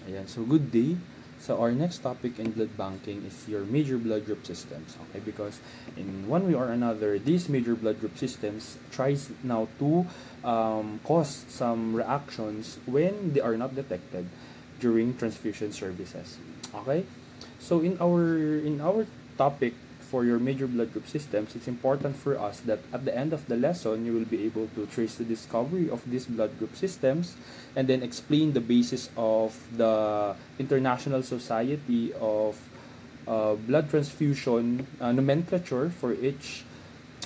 Ayan, so good day. So our next topic in blood banking is your major blood group systems. Okay, because in one way or another, these major blood group systems tries now to cause some reactions when they are not detected during transfusion services. Okay, so in our topic for your major blood group systems, it's important for us that at the end of the lesson, you will be able to trace the discovery of these blood group systems and then explain the basis of the International Society of Blood Transfusion nomenclature for each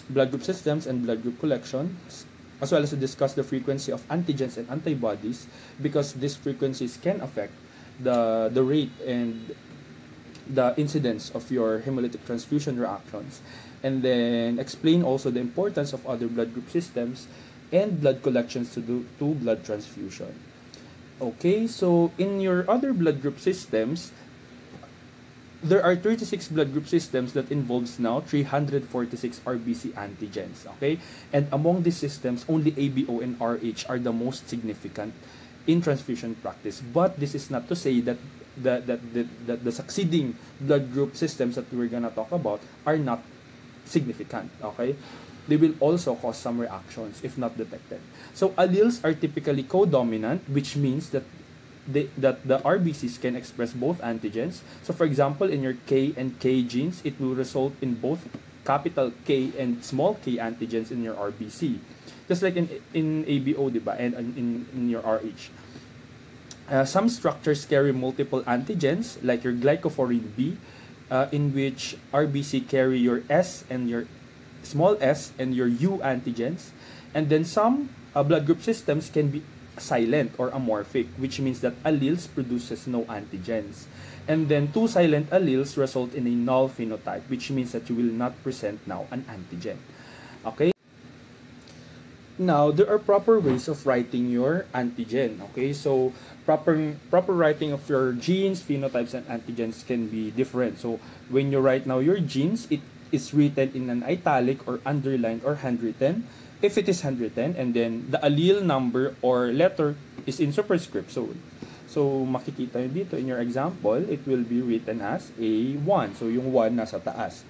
blood group systems and blood group collections, as well as to discuss the frequency of antigens and antibodies, because these frequencies can affect the rate and the incidence of your hemolytic transfusion reactions, and then explain also the importance of other blood group systems and blood collections to blood transfusion. Okay, so in your other blood group systems, there are 36 blood group systems that involves now 346 RBC antigens, okay? And among these systems, only ABO and RH are the most significant in transfusion practice. But this is not to say that the succeeding blood group systems that we're gonna talk about are not significant, okay? They will also cause some reactions if not detected. So alleles are typically codominant, which means that the RBCs can express both antigens. So for example, in your K and K genes, it will result in both capital K and small k antigens in your RBC. Just like in ABO, diba? And in your RH. Some structures carry multiple antigens, like your glycophorin B, in which RBC carry your S and your small s and your U antigens. And then some blood group systems can be silent or amorphic, which means that alleles produces no antigens. And then two silent alleles result in a null phenotype, which means that you will not present now an antigen. Okay? Now, there are proper ways of writing your antigen. Okay, so proper writing of your genes, phenotypes, and antigens can be different. So when you write now your genes, it is written in an italic or underlined or handwritten. If it is handwritten, and then the allele number or letter is in superscript. So makikita nyo dito in your example, it will be written as A1. So yung 1 nasa taas.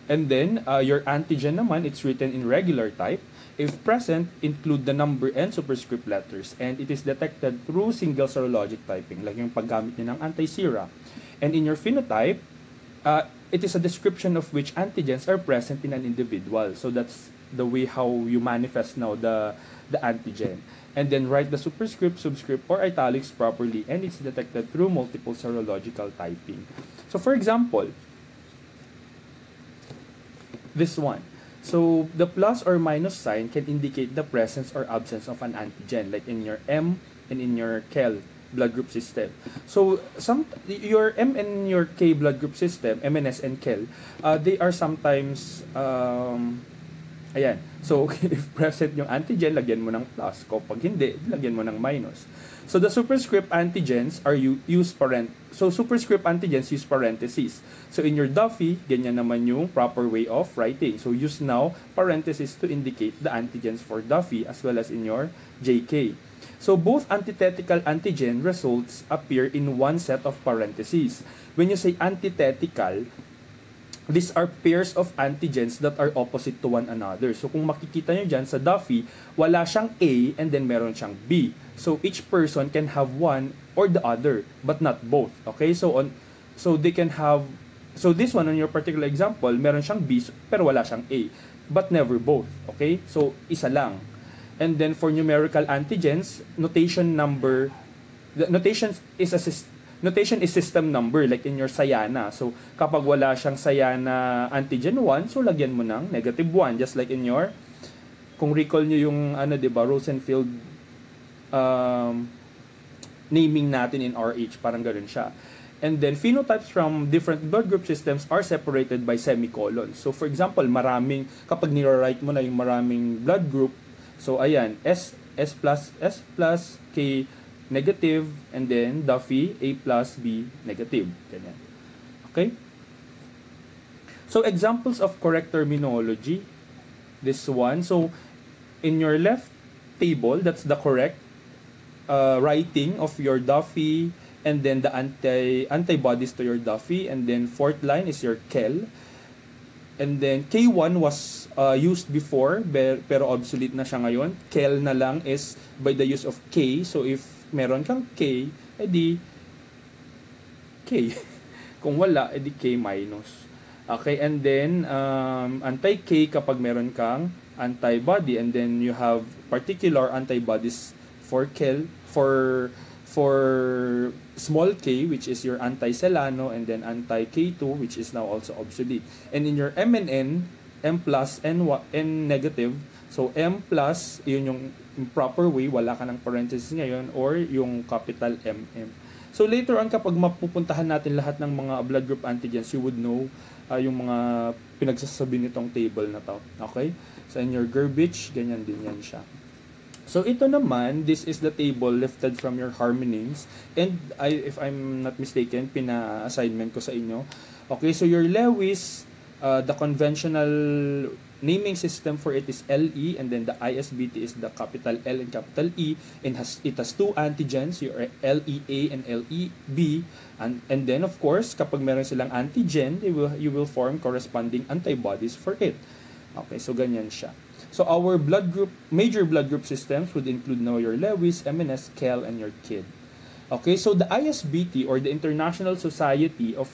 And then your antigen naman, it's written in regular type. If present, include the number and superscript letters, and it is detected through single serologic typing, like yung paggamit niya ng anti-sera. And in your phenotype, it is a description of which antigens are present in an individual. So that's the way how you manifest now the antigen. And then write the superscript, subscript, or italics properly, and it's detected through multiple serological typing. So for example, this one. So the plus or minus sign can indicate the presence or absence of an antigen, like in your M and in your KEL blood group system. So your M and your K blood group system, MNS and KEL, they are sometimes ayan. So if present yung antigen, lagyan mo ng plus. Kapag hindi, lagyan mo ng minus. So the superscript antigens are superscript antigens use parentheses. So in your Duffy, ganyan naman yung proper way of writing. So use now parentheses to indicate the antigens for Duffy as well as in your JK. So both antithetical antigen results appear in one set of parentheses. When you say antithetical, these are pairs of antigens that are opposite to one another. So kung makikita nyo dyan sa Duffy, wala siyang A and then meron siyang B. So each person can have one or the other, but not both. Okay? So they can have, so this one on your particular example, meron siyang B pero wala siyang A, but never both. Okay? So isa lang. And then for numerical antigens, notation is system number, like in your Sayana. So, kapag wala siyang Sayana antigen 1, so lagyan mo ng negative 1. Just like in your, kung recall nyo yung, diba, Rosenfield naming natin in RH, parang ganun siya. And then, phenotypes from different blood group systems are separated by semicolons. So, for example, kapag nire-write mo na yung maraming blood group, so, ayan, S plus, K negative, and then Duffy, A plus, B negative. Ganyan. Okay? So, examples of correct terminology. This one. So, in your left table, that's the correct writing of your Duffy and then the antibodies to your Duffy, and then fourth line is your KEL. And then K1 was used before pero obsolete na siya ngayon. KEL na lang is by the use of K. So if meron kang K, edi K. Kung wala, edi K minus. Okay, and then anti-K kapag meron kang antibody, and then you have particular antibodies for KEL, for small k, which is your anti-Celano, and then anti-K2, which is now also obsolete. And in your M and N, M plus, N negative, so M plus, yun yung proper way, wala ka ng parenthesis ngayon, or yung capital MM. So later on, kapag mapupuntahan natin lahat ng mga blood group antigens, you would know yung mga pinagsasabi nitong table na to. Okay? So in your Gerbich, ganyan din yan siya. So ito naman, this is the table lifted from your Harmonings, and if I'm not mistaken, pina-assignment ko sa inyo. Okay, so your Lewis, the conventional naming system for it is LE, and then the ISBT is the capital L and capital E, and it has two antigens, your LEA and LEB, and then of course, kapag meron silang antigen, you will form corresponding antibodies for it. Okay, so ganyan siya. So our major blood group systems would include now your Lewis, MNS, KEL, and your KID. Okay, so the ISBT, or the International Society of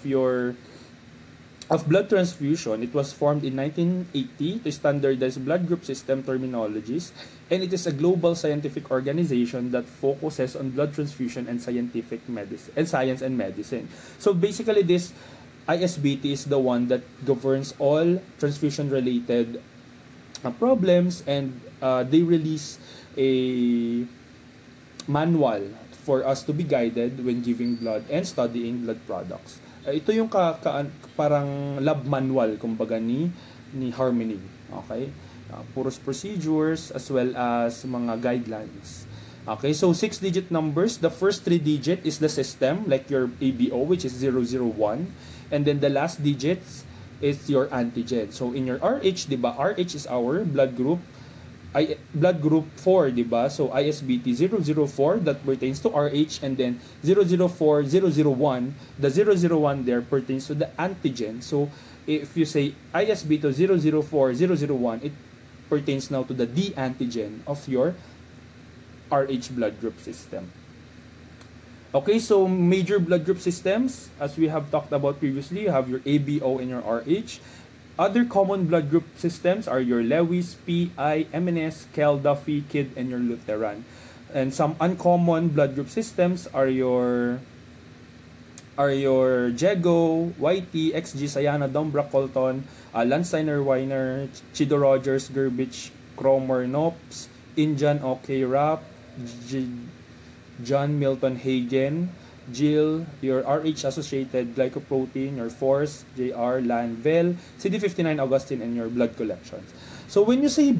Blood Transfusion, it was formed in 1980 to standardize blood group system terminologies, and it is a global scientific organization that focuses on blood transfusion and scientific medicine and science and medicine. So basically, this ISBT is the one that governs all transfusion-related problems, and they release a manual for us to be guided when giving blood and studying blood products. Ito yung parang lab manual kumbaga ni Harmony. Okay? Puros procedures as well as mga guidelines. Okay, so 6-digit numbers. The first 3 digit is the system, like your ABO, which is 001, and then the last digits is your antigen. So in your RH, diba, RH is our blood group, blood group 4, diba? So ISBT 004, that pertains to RH, and then 004, 001, the 001 there pertains to the antigen. So if you say ISBT 004, 001, it pertains now to the D antigen of your RH blood group system. Okay, so major blood group systems, as we have talked about previously, you have your ABO and your RH. Other common blood group systems are your Lewis, PI, MNS, KEL, Duffy, KID, and your Lutheran. And some uncommon blood group systems are your Jego, YT, XG, Sayana, Dombra, Colton, Landsteiner, Weiner, Chido Rogers, Gerbich, Cromer, Nops, Indian, OK, Rapp, John Milton Hagen, Jill, your RH associated glycoprotein, your Force, JR, Lanvel, CD59 Augustine, and your blood collections. So when you say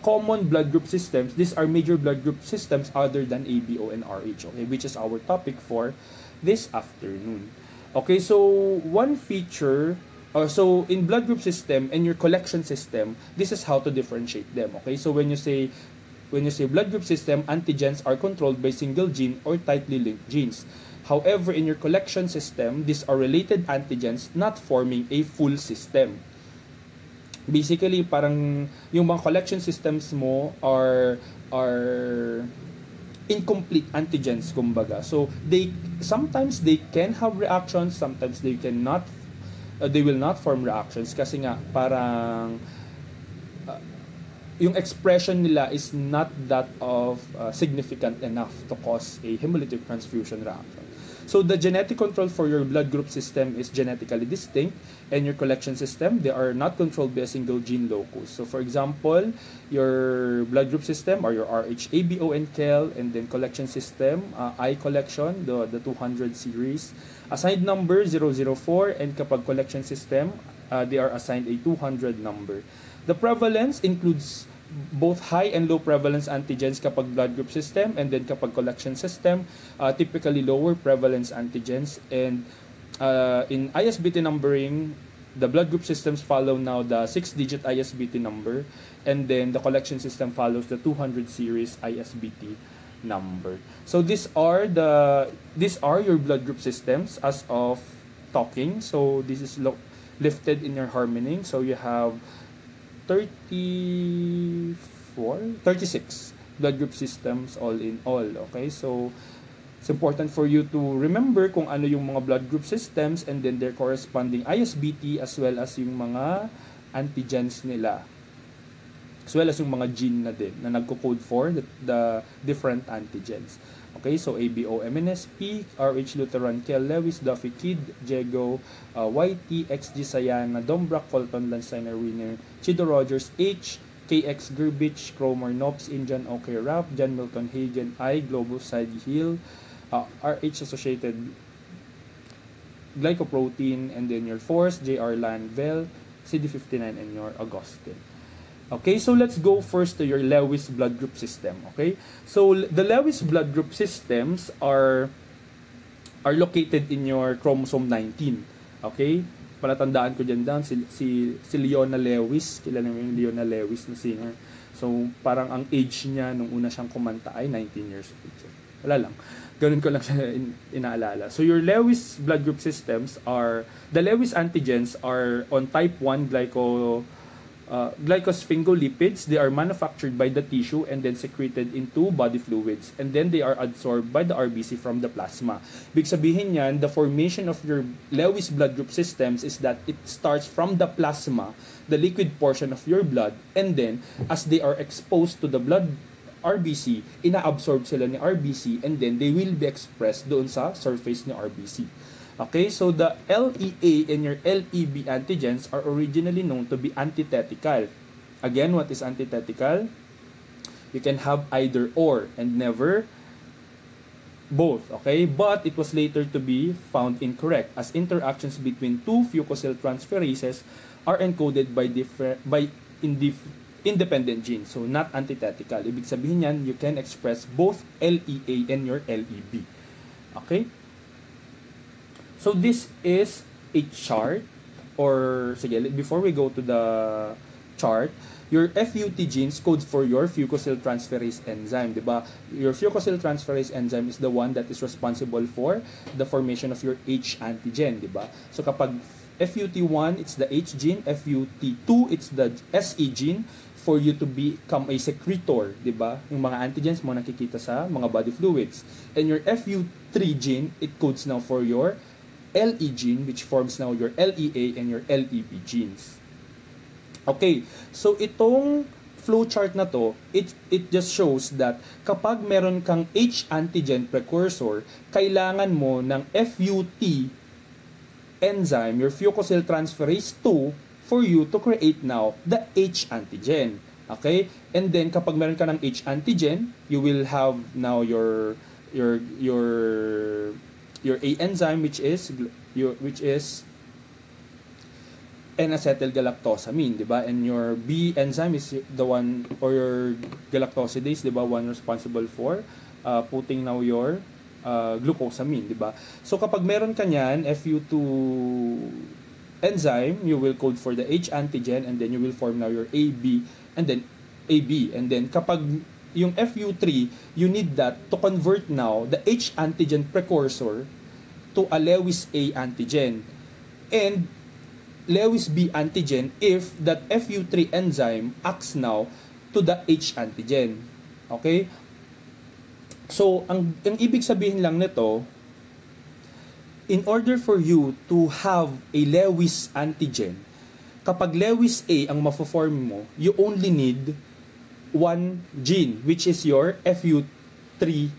common blood group systems, these are major blood group systems other than ABO and RH, okay, which is our topic for this afternoon. Okay, so one feature, so in blood group system and your collection system, this is how to differentiate them. Okay, so when you say blood group system, antigens are controlled by single gene or tightly linked genes. However, in your collection system, these are related antigens not forming a full system. Basically, parang yung mga collection systems mo are incomplete antigens, kumbaga. So, sometimes they can have reactions, sometimes they cannot, they will not form reactions kasi nga parang yung expression nila is not that of significant enough to cause a hemolytic transfusion reaction. So the genetic control for your blood group system is genetically distinct, and your collection system, they are not controlled by a single gene locus. So for example, your blood group system or your RH, ABO, and KEL, and then collection system, I collection, the 200 series, assigned number 004, and kapag collection system, they are assigned a 200 number. The prevalence includes both high and low prevalence antigens kapag blood group system, and then kapag collection system, typically lower prevalence antigens. And in ISBT numbering, the blood group systems follow now the 6-digit ISBT number, and then the collection system follows the 200 series ISBT number. So these are your blood group systems as of talking. So this is lifted in your harmony. So you have 36 blood group systems all in all. Okay, so it's important for you to remember kung ano yung mga blood group systems and then their corresponding ISBT as well as yung mga antigens nila. As well as yung mga gene na din na nagko-code for the different antigens. Okay, so ABO, MNSP, RH Lutheran, Kel, Lewis, Duffy, Kid, Jego, YT, XG, Sayana, Dombrak, Colton, Landsteiner, Wiener, Chido Rogers, H, KX, Gerbich, Cromer, Nops, Indian, OK, Rap, John Milton, Hagen, I, Globus, Side, Hill, RH associated glycoprotein, and then your Force, JR Landvel, CD59, and your Augustine. Okay, so let's go first to your Lewis blood group system. Okay, so the Lewis blood group systems are located in your chromosome 19. Okay, palatandaan ko dyan down si Leona Lewis. Kilala mo yung Leona Lewis na singer. So parang ang age niya nung una siyang kumanta ay 19 years old. So, wala lang. Ganun ko lang siya inaalala. So your Lewis blood group systems are, the Lewis antigens are on type 1 glycosphingolipids. They are manufactured by the tissue and then secreted into body fluids. And then they are absorbed by the RBC from the plasma. Ibig sabihin yan, the formation of your Lewis blood group systems is that it starts from the plasma, the liquid portion of your blood, and then as they are exposed to the blood RBC, inaabsorb sila ni RBC, and then they will be expressed doon sa surface ni RBC. Okay, so the LEA and your LEB antigens are originally known to be antithetical. Again, what is antithetical? You can have either or and never both, okay? But it was later to be found incorrect as interactions between two fucosyl-transferases are encoded by independent genes, so not antithetical. Ibig sabihin yan, you can express both LEA and your LEB. Okay? So this is a chart, or sige, before we go to the chart, your FUT genes codes for your fucosyltransferase enzyme, di ba? Your fucosyltransferase enzyme is the one that is responsible for the formation of your H antigen, di ba? So kapag FUT1, it's the H gene, FUT2, it's the SE gene, for you to become a secretor, di ba? Yung mga antigens mo nakikita sa mga body fluids. And your FU3 gene, it codes now for your LE gene, which forms now your LEA and your LEB genes. Okay, so itong flowchart na to, it just shows that kapag meron kang H antigen precursor, kailangan mo ng FUT enzyme, your fucosyltransferase 2, for you to create now the H antigen. Okay? And then kapag meron ka ng H antigen, you will have now your A enzyme which is N-acetylgalactosamine, di ba? And your B enzyme is the one, or your galactosidase, di ba? One responsible for putting now your glucosamine, di ba? So kapag meron ka niyan, FU2 enzyme, you will code for the H antigen, and then you will form now your AB, and then AB. And then kapag yung FU3, you need that to convert now the H antigen precursor to a Lewis A antigen and Lewis B antigen if that FU3 enzyme acts now to the H antigen. Okay? So, ang ibig sabihin lang nito, in order for you to have a Lewis antigen, kapag Lewis A ang mafo-form mo, you only need one gene, which is your FU3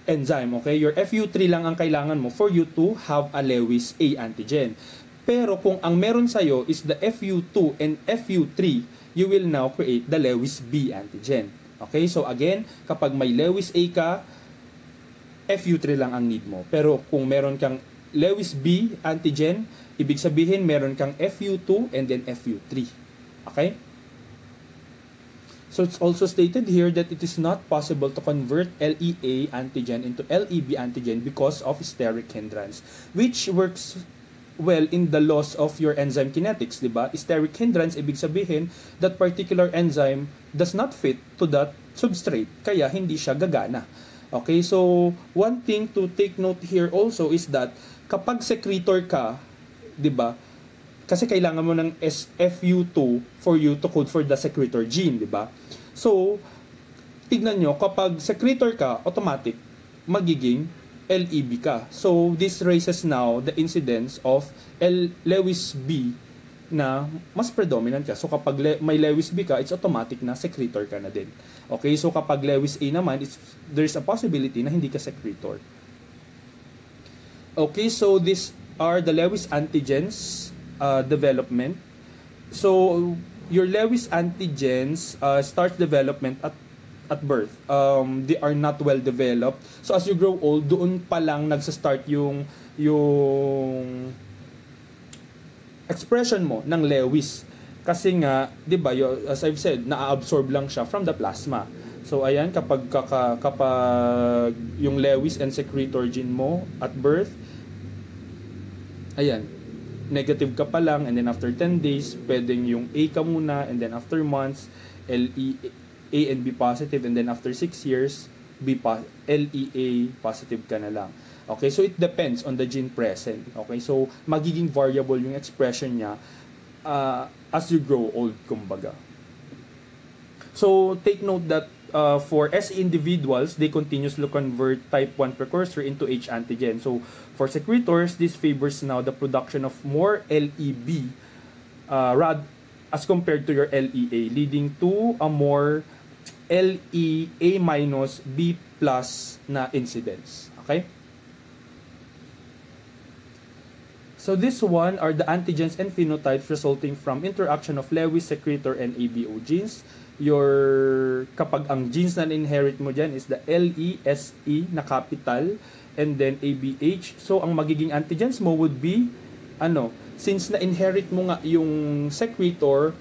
enzyme. Okay? Your FU3 lang ang kailangan mo for you to have a Lewis A antigen. Pero kung ang meron sa'yo is the FU2 and FU3, you will now create the Lewis B antigen. Okay? So again, kapag may Lewis A ka, FU3 lang ang need mo. Pero kung meron kang Lewis B antigen, ibig sabihin meron kang FU2 and then FU3. Okay? So it's also stated here that it is not possible to convert LEA antigen into LEB antigen because of steric hindrance, which works well in the laws of your enzyme kinetics, di ba? Steric hindrance, ibig sabihin that particular enzyme does not fit to that substrate, kaya hindi siya gagana. Okay, so one thing to take note here also is that kapag secretor ka, 'di ba? Kasi kailangan mo ng SFU2 for you to code for the secretor gene, 'di ba? So, tignan nyo, kapag secretor ka, automatic magiging LEB ka. So, this raises now the incidence of Lewis B na mas predominant ka. So, kapag may Lewis B ka, it's automatic na secretor ka na din. Okay, so kapag Lewis A naman, there's a possibility na hindi ka secretor. Okay, so these are the Lewis antigens development. So, your Lewis antigens start development at birth. They are not well developed. So, as you grow old, doon pa lang nagsa-start yung expression mo ng Lewis. Kasi nga, 'di ba, as I've said, na-absorb lang siya from the plasma. So ayan, kapag yung Lewis and secretor gene mo at birth, ayan, negative ka pa lang, and then after 10 days, pwedeng yung A ka muna, and then after months, A and B positive, and then after 6 years, LEA positive ka na lang. Okay, so it depends on the gene present. Okay, so magiging variable yung expression niya as you grow old, kumbaga. So take note that for S individuals, they continuously convert type 1 precursor into H antigen. So for secretors, this favors now the production of more LEB as compared to your LEA, leading to a more LEA minus B plus na incidence. Okay? So this one are the antigens and phenotypes resulting from interaction of Lewis secretor and ABO genes. Kapag ang genes na inherit mo dyan is the LESE na capital and then ABH. So ang magiging antigens mo would be since na-inherit mo nga yung secretor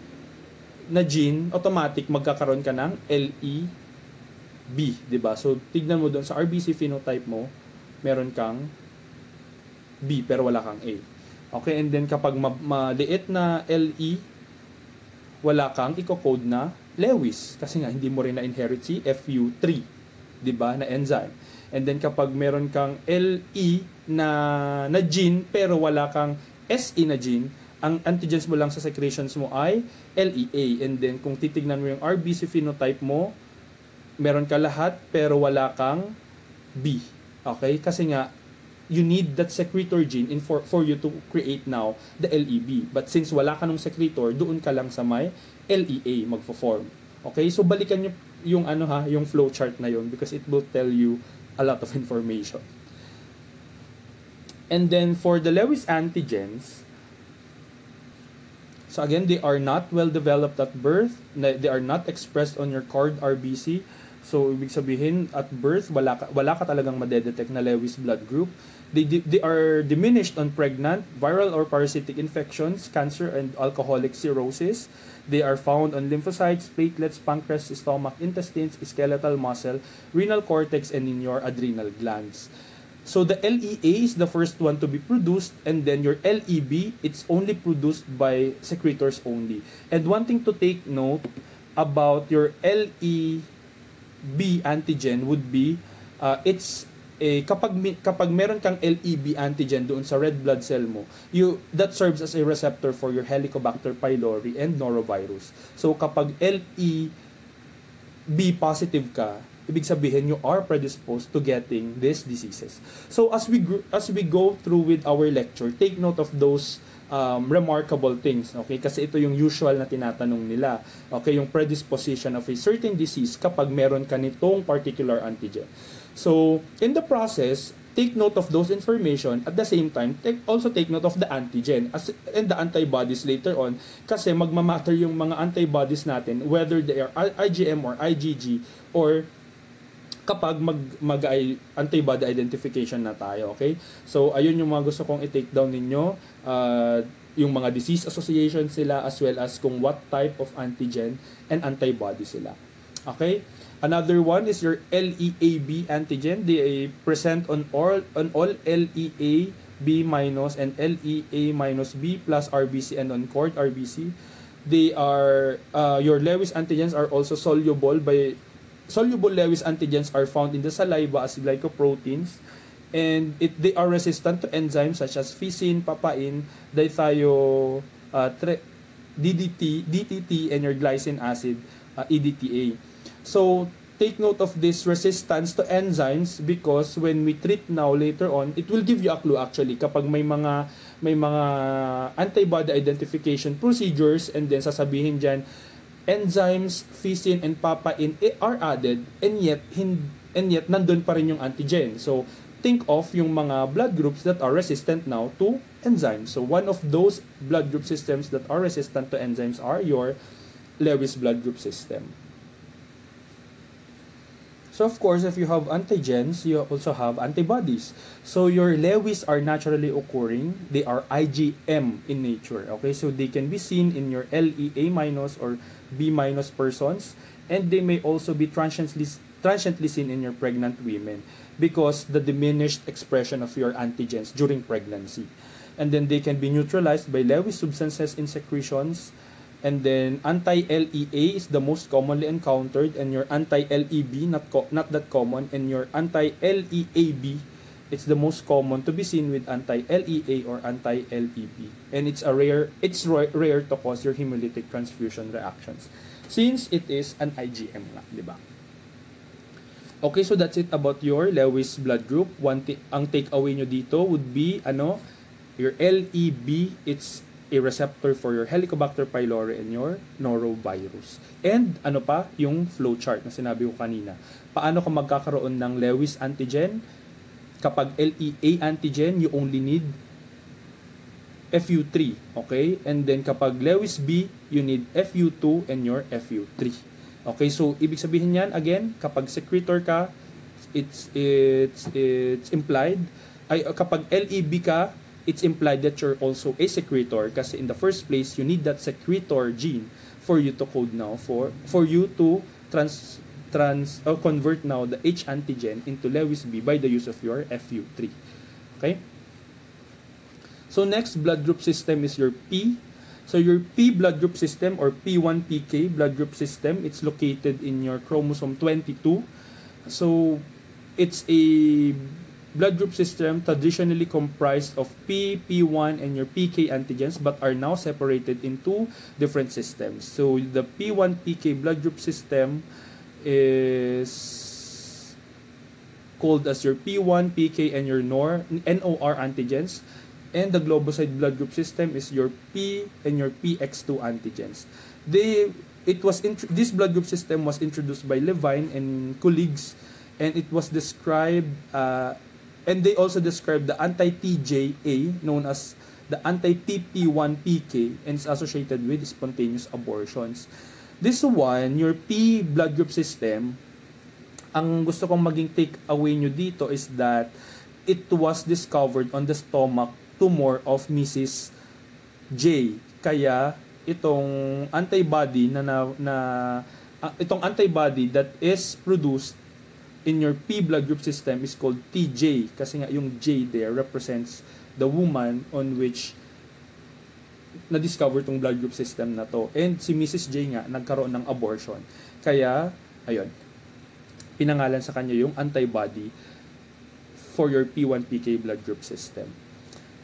na gene, automatic magkakaroon ka ng LEB, 'di ba? So tignan mo doon sa RBC phenotype mo, meron kang B pero wala kang A. Okay, and then kapag maliit na LE, wala kang i-code na Lewis kasi nga hindi mo rin na-inherit si FU3, 'di ba, na enzyme. And then kapag meron kang LE na gene pero wala kang SE na gene, ang antigens mo lang sa secretions mo ay LEA. And then kung titignan mo yung RBC phenotype mo, meron ka lahat pero wala kang B. Okay? Kasi nga you need that secretor gene for you to create now the LEB. But since wala ka nung secretor, doon ka lang sa may LEA magfo-form. Okay? So balikan yung yung flow chart na yun because it will tell you a lot of information. And then for the Lewis antigens, so again, they are not well developed at birth. They are not expressed on your cord RBC. So ibig sabihin at birth wala ka talagang madedetect na Lewis blood group. They are diminished on pregnant, viral or parasitic infections, cancer, and alcoholic cirrhosis. They are found on lymphocytes, platelets, pancreas, stomach, intestines, skeletal muscle, renal cortex, and in your adrenal glands. So the LEA is the first one to be produced, and then your LEB, it's only produced by secretors only. And one thing to take note about your LEB antigen would be, kapag meron kang LEB antigen doon sa red blood cell mo, that serves as a receptor for your Helicobacter pylori and norovirus. So kapag LEB positive ka, ibig sabihin you are predisposed to getting these diseases. So as we go through with our lecture, take note of those remarkable things, okay? Kasi ito yung usual na tinatanong nila. Okay, yung predisposition of a certain disease kapag meron ka nitong particular antigen. So, in the process, take note of those information. At the same time, also take note of the antigen and the antibodies later on. Kasi magmamatter yung mga antibodies natin, whether they are IgM or IgG, or kapag mag-antibody identification na tayo, okay? So, ayun yung mga gusto kong i-take down ninyo. Yung mga disease association sila, as well as kung what type of antigen and antibody sila. Okay? Another one is your LEAB antigen. They present on all LEA B minus and LEA minus B plus RBC and on cord RBC. They are your Lewis antigens are also soluble by soluble Lewis antigens are found in the saliva as glycoproteins, and they are resistant to enzymes such as fisin, papain, dithio, DTT, and your glycine acid, EDTA. So take note of this resistance to enzymes, because when we treat now later on, it will give you a clue actually kapag may mga antibody identification procedures, and then sasabihin diyan enzymes, fisin, and papain are added, and yet nandun pa rin yung antigen. So think of yung mga blood groups that are resistant now to enzymes. So one of those blood group systems that are resistant to enzymes are your Lewis blood group system. So of course, if you have antigens, you also have antibodies. So your Lewis are naturally occurring. They are IgM in nature. Okay, so they can be seen in your LEA- or B- persons, and they may also be transiently seen in your pregnant women because the diminished expression of your antigens during pregnancy. And then they can be neutralized by Lewis substances in secretions. And then anti-LEA is the most commonly encountered, and your anti-LEB not that common, and your anti-LEAB, it's the most common to be seen with anti-LEA or anti-LEB, and it's rare to cause your hemolytic transfusion reactions since it is an IgM nga, di ba? Okay, so that's it about your Lewis blood group. Ang takeaway nyo dito would be your LEB, it's a receptor for your Helicobacter pylori and your norovirus. And yung flowchart na sinabi ko kanina. Paano ka magkakaroon ng Lewis antigen? Kapag LEA antigen, you only need FU3, okay? And then kapag Lewis B, you need FU2 and your FU3. Okay, so ibig sabihin yan, again, kapag secretor ka, it's implied, kapag LEB ka, it's implied that you're also a secretor, kasi in the first place, you need that secretor gene for you to code now, for you to convert now the H antigen into Lewis B by the use of your FU3. Okay? So next blood group system is your P. So your P blood group system, or P1PK blood group system, it's located in your chromosome 22. So it's a blood group system traditionally comprised of P, P1, and your PK antigens, but are now separated into different systems. So the P1PK blood group system is called as your P1, PK, and your NOR antigens. And the globocyte blood group system is your P and your PX2 antigens. This blood group system was introduced by Levine and colleagues, and it was described and they also described the anti-TJA, known as the anti-TP1PK, and is associated with spontaneous abortions. This one, your P blood group system, ang gusto kong maging take away nyo dito is that it was discovered on the stomach tumor of Mrs. J. Kaya itong antibody itong antibody that is produced in your P blood group system is called TJ, kasi nga yung J there represents the woman on which na-discover tong blood group system na to. And si Mrs. J nga nagkaroon ng abortion. Kaya, ayun, pinangalan sa kanya yung antibody for your P1PK blood group system.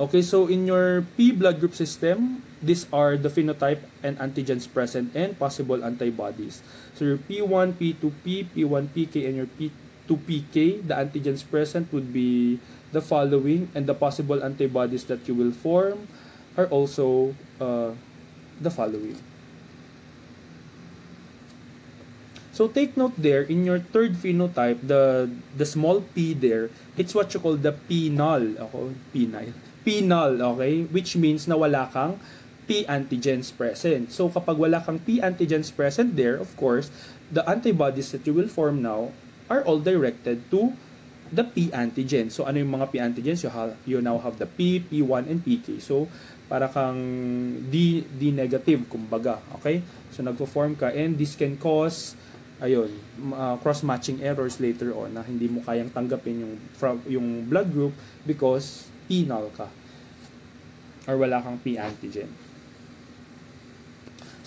Okay, so in your P blood group system, these are the phenotype and antigens present and possible antibodies. So your P1, P2P, P1PK, and your P2PK, the antigens present would be the following, and the possible antibodies that you will form are also the following. So take note there, in your third phenotype, the small p there, it's what you call the P-null, P-null, okay? Which means na wala kang P antigens present. So kapag wala kang P antigens present there, of course, the antibodies that you will form now are all directed to the P antigen. So ano yung mga P antigens? You now have the P, P1, and PK. So para kang D negative, kumbaga, okay? So nagpo-form ka, and this can cause cross-matching errors later on na hindi mo kayang tanggapin yung blood group because P-null ka or wala kang P antigen.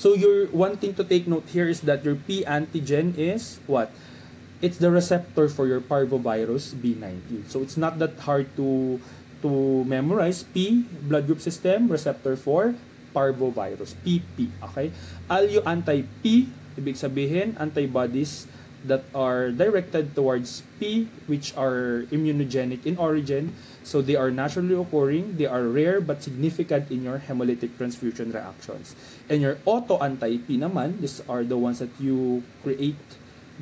So one thing to take note here is that your P antigen is what? it's the receptor for your parvovirus B19. So it's not that hard to memorize. P, blood group system, receptor for parvovirus, PP, okay? Allo anti-P, ibig sabihin, antibodies that are directed towards P, which are immunogenic in origin. So they are naturally occurring, they are rare but significant in your hemolytic transfusion reactions. And your auto-anti-P naman, these are the ones that you create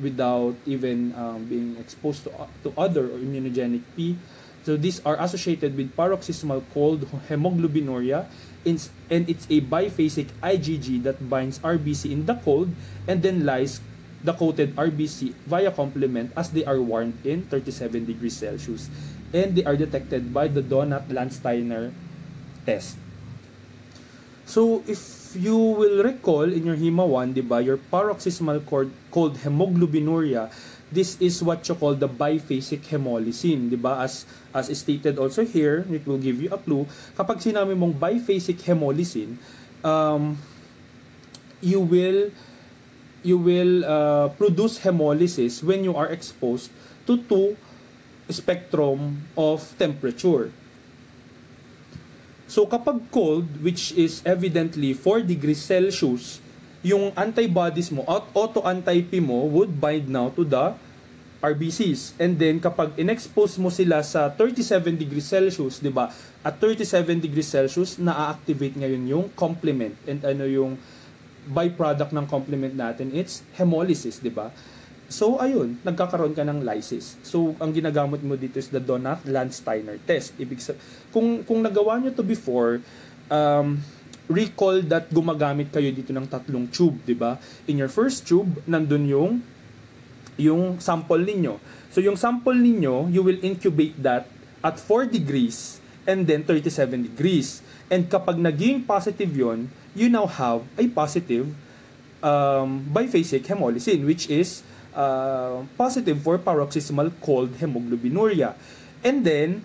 without even being exposed to other or immunogenic P. So these are associated with paroxysmal cold hemoglobinuria, and it's a biphasic IgG that binds RBC in the cold and then lyses the coated RBC via complement as they are warmed in 37 degrees Celsius. And they are detected by the Donat-Landsteiner test. So if you will recall in your HEMA1, diba, your paroxysmal cold hemoglobinuria, this is what you call the biphasic hemolysin, diba? As stated also here, it will give you a clue. Kapag sinabi mong biphasic hemolysin, you will produce hemolysis when you are exposed to 2 spectrum of temperature. So kapag cold, which is evidently 4 degrees Celsius, yung antibodies mo, auto-anti-P mo would bind now to the RBCs. And then kapag in-expose mo sila sa 37 degrees Celsius, di ba? At 37 degrees Celsius, na-activate ngayon yung complement. And ano yung byproduct ng complement natin? It's hemolysis, di ba? So, ayun, nagkakaroon ka ng lysis. So, ang ginagamit mo dito is the Donat-Landsteiner test. Kung nagawa nyo to before, recall that gumagamit kayo dito ng 3 tube, di ba? In your first tube, nandun yung sample ninyo. So, yung sample ninyo, you will incubate that at 4 degrees and then 37 degrees. And kapag naging positive yon, you now have a positive biphasic hemolysin, which is positive for paroxysmal cold hemoglobinuria. And then,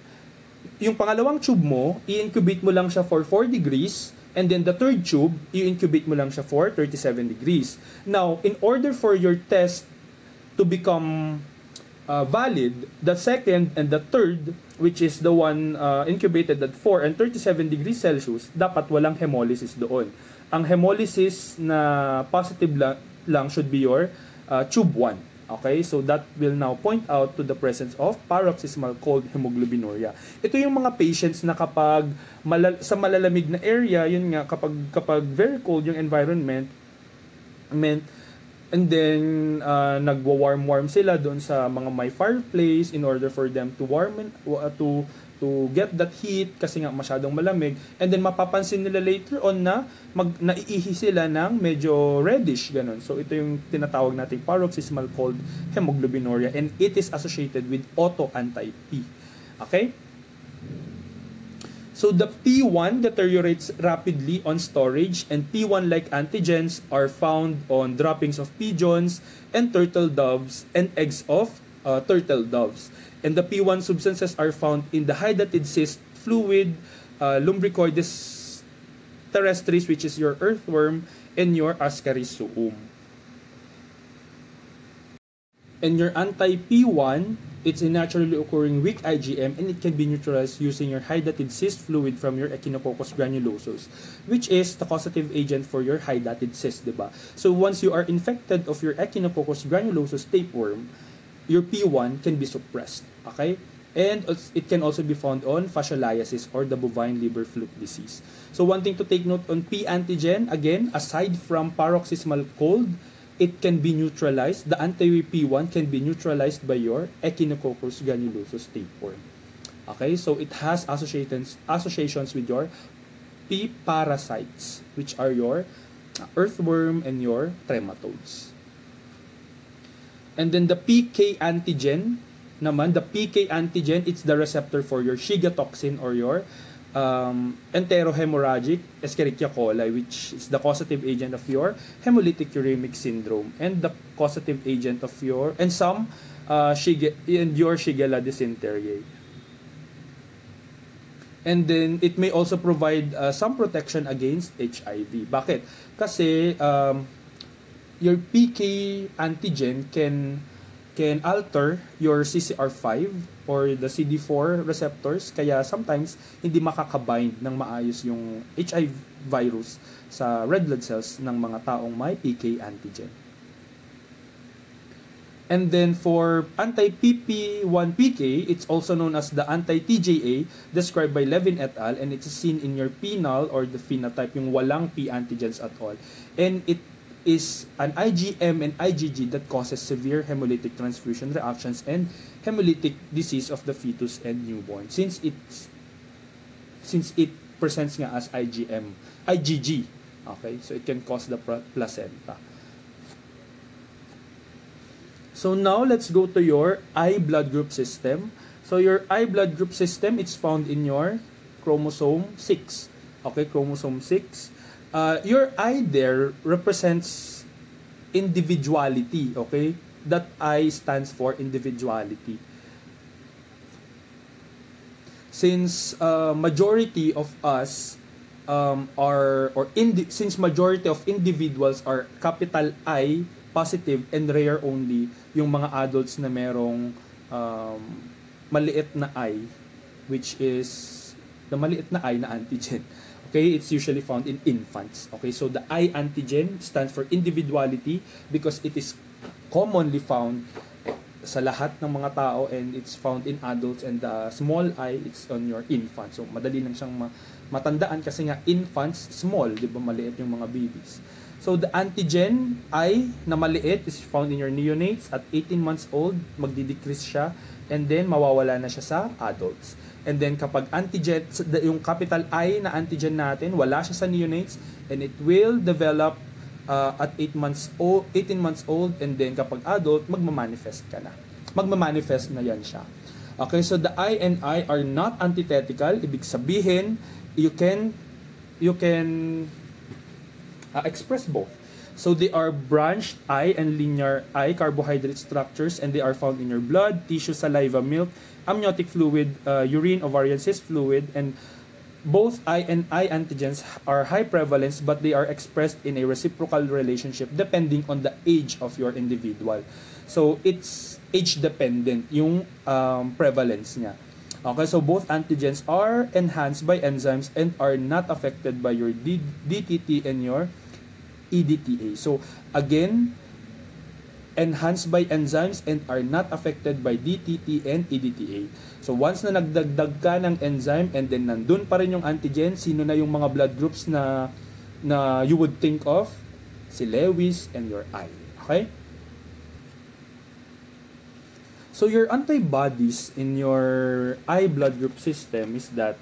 yung pangalawang tube mo, i-incubate mo lang siya for 4 degrees, and then the third tube, i-incubate mo lang siya for 37 degrees. Now, in order for your test to become valid, the second and the third, which is the one incubated at 4 and 37 degrees Celsius, dapat walang hemolysis doon. Ang hemolysis na positive lang should be your tube 1. Okay? So that will now point out to the presence of paroxysmal cold hemoglobinuria. Ito yung mga patients na kapag sa malalamig na area, yun nga, kapag very cold yung environment, and then nagwa-warm sila doon sa mga may fireplace in order for them to to get that heat kasi nga masyadong malamig, and then mapapansin nila later on na naiihi sila ng medyo reddish ganun. So ito yung tinatawag nating paroxysmal cold hemoglobinuria, and it is associated with auto-anti-P. Okay? So the P1 deteriorates rapidly on storage, and P1-like antigens are found on droppings of pigeons and turtle doves and eggs of turtle doves. And the P1 substances are found in the hydatid cyst fluid, Lumbricoides terrestris, which is your earthworm, and your Ascaris-suum. And your anti-P1, it's a naturally occurring weak IgM, and it can be neutralized using your hydatid cyst fluid from your Echinococcus granulosus, which is the causative agent for your hydatid cyst, diba? So once you are infected of your Echinococcus granulosus tapeworm, your P1 can be suppressed, okay? And it can also be found on fascioliasis or the bovine liver fluke disease. So one thing to take note on P antigen, again, aside from paroxysmal cold, it can be neutralized. The anti-P1 can be neutralized by your Echinococcus granulosus tapeworm. Okay, so it has associations with your P parasites, which are your earthworm and your trematodes. And then the PK antigen naman, the PK antigen, it's the receptor for your Shiga toxin or your enterohemorrhagic Escherichia coli, which is the causative agent of your hemolytic uremic syndrome and the causative agent of your and some your Shigella dysenteriae. And then it may also provide some protection against HIV. Bakit? Kasi your PK antigen can alter your CCR5 or the CD4 receptors, kaya sometimes hindi makakabind ng maayos yung HIV virus sa red blood cells ng mga taong may PK antigen. And then for anti-PP1PK, it's also known as the anti-TJA, described by Levin et al. And it's seen in your penal or the phenotype, yung walang P antigens at all. And it is an IgM and IgG that causes severe hemolytic transfusion reactions and hemolytic disease of the fetus and newborn. Since it presents nga as IgG, okay? So it can cause the placenta. So now let's go to your I blood group system. So your I blood group system, it's found in your chromosome 6. Okay, chromosome 6. Your I there represents individuality, okay? That I stands for individuality. Since majority of us since majority of individuals are capital I positive and rare only yung mga adults na merong maliit na I, which is the maliit na I na antigen. Okay, it's usually found in infants. Okay, so the I antigen stands for individuality because it is commonly found sa lahat ng mga tao and it's found in adults, and the small I, it's on your infant. So madali lang siyang matandaan kasi nga infants, small, di ba, maliit yung mga babies. So the antigen I na maliit is found in your neonates. At 18 months old, magdi-decrease siya and then mawawala na siya sa adults. And then kapag antigen, yung capital I na antigen natin, wala siya sa neonates and it will develop at 18 months old, and then kapag adult, magmamanifest ka na. Magmamanifest na yan siya. Okay, so the I and I are not antithetical. Ibig sabihin, you can express both. So they are branched I and linear I carbohydrate structures, and they are found in your blood, tissue, saliva, milk, amniotic fluid, urine, ovarian cyst fluid, and both I and I antigens are high prevalence, but they are expressed in a reciprocal relationship depending on the age of your individual. So it's age dependent yung prevalence niya. Okay, so both antigens are enhanced by enzymes and are not affected by your DTT and your EDTA. So again, enhanced by enzymes and are not affected by DTT and EDTA. So once na nagdagdag ka ng enzyme and then nandun pa rin yung antigen, sino na yung mga blood groups na you would think of? Si Lewis and your I. Okay? So your antibodies in your I blood group system is that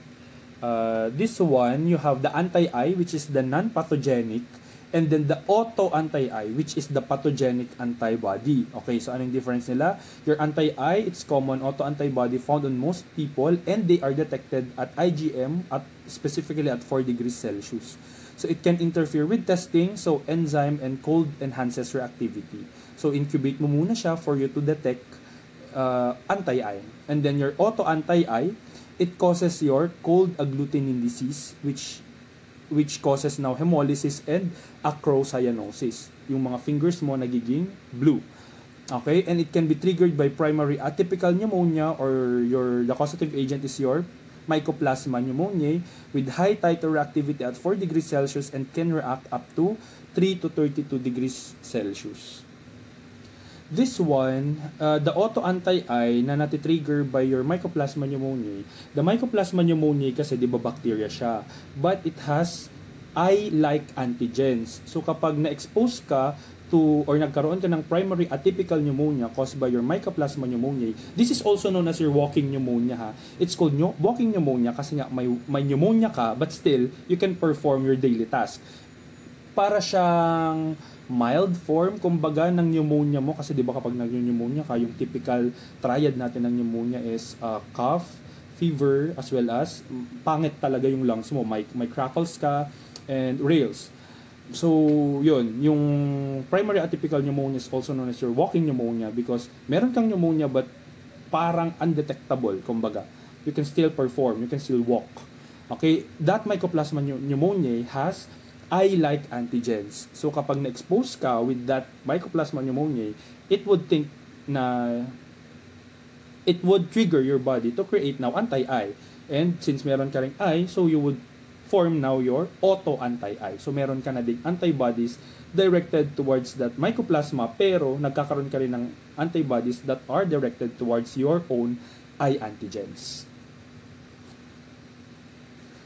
this one, you have the anti-I, which is the non-pathogenic, and then the auto-anti-I, which is the pathogenic antibody. Okay, so anong difference nila? Your anti-I, it's common auto-antibody found on most people, and they are detected at IgM, specifically at 4 degrees Celsius. So it can interfere with testing, so enzyme and cold enhances reactivity. So incubate mo muna siya for you to detect anti-I. And then your auto-anti-I, it causes your cold agglutinin disease, which causes now hemolysis and acrocyanosis. Yung mga fingers mo nagiging blue. Okay? And it can be triggered by primary atypical pneumonia, or the causative agent is your Mycoplasma pneumoniae with high titer reactivity at 4 degrees Celsius and can react up to 3 to 32 degrees Celsius. This one, the auto-anti-I na natitrigger by your Mycoplasma pneumoniae. The Mycoplasma pneumoniae kasi di ba bacteria siya, but it has I-like antigens. So kapag na-expose ka to or nagkaroon ka ng primary atypical pneumonia caused by your Mycoplasma pneumoniae, this is also known as your walking pneumonia ha. It's called walking pneumonia kasi nga may pneumonia ka, but still you can perform your daily task. Para siyang mild form, kumbaga, ng pneumonia mo. Kasi di ba kapag nag-pneumonia ka, yung typical triad natin ng pneumonia is cough, fever, as well as pangit talaga yung lungs mo. May crackles ka, and rales. So, yun. Yung primary atypical pneumonia is also known as your walking pneumonia because meron kang pneumonia but parang undetectable, kumbaga. You can still perform, you can still walk. Okay? That Mycoplasma pneumoniae has I-like antigens. So kapag na-expose ka with that Mycoplasma pneumoniae, it would think na it would trigger your body to create now anti-I. And since meron ka ring I, so you would form now your auto-anti-I. So meron ka na ding antibodies directed towards that mycoplasma, pero nagkakaroon ka rin ng antibodies that are directed towards your own I antigens.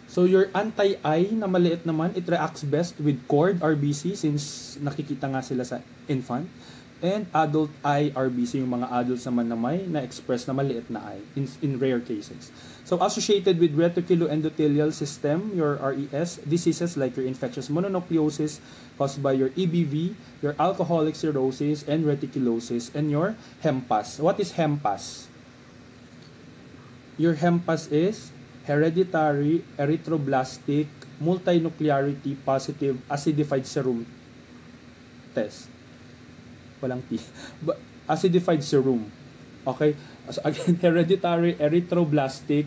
So your anti-I na maliit naman, it reacts best with cord RBC since nakikita nga sila sa infant. And adult I RBC, yung mga adults naman na may na-express na maliit na I in rare cases. So associated with reticuloendothelial system, your RES, diseases like your infectious mononucleosis caused by your EBV, your alcoholic cirrhosis, and reticulosis, and your HEMPAS. What is HEMPAS? Your HEMPAS is hereditary erythroblastic multinuclearity positive acidified serum test. Walang T. Acidified serum. Okay? So again, hereditary erythroblastic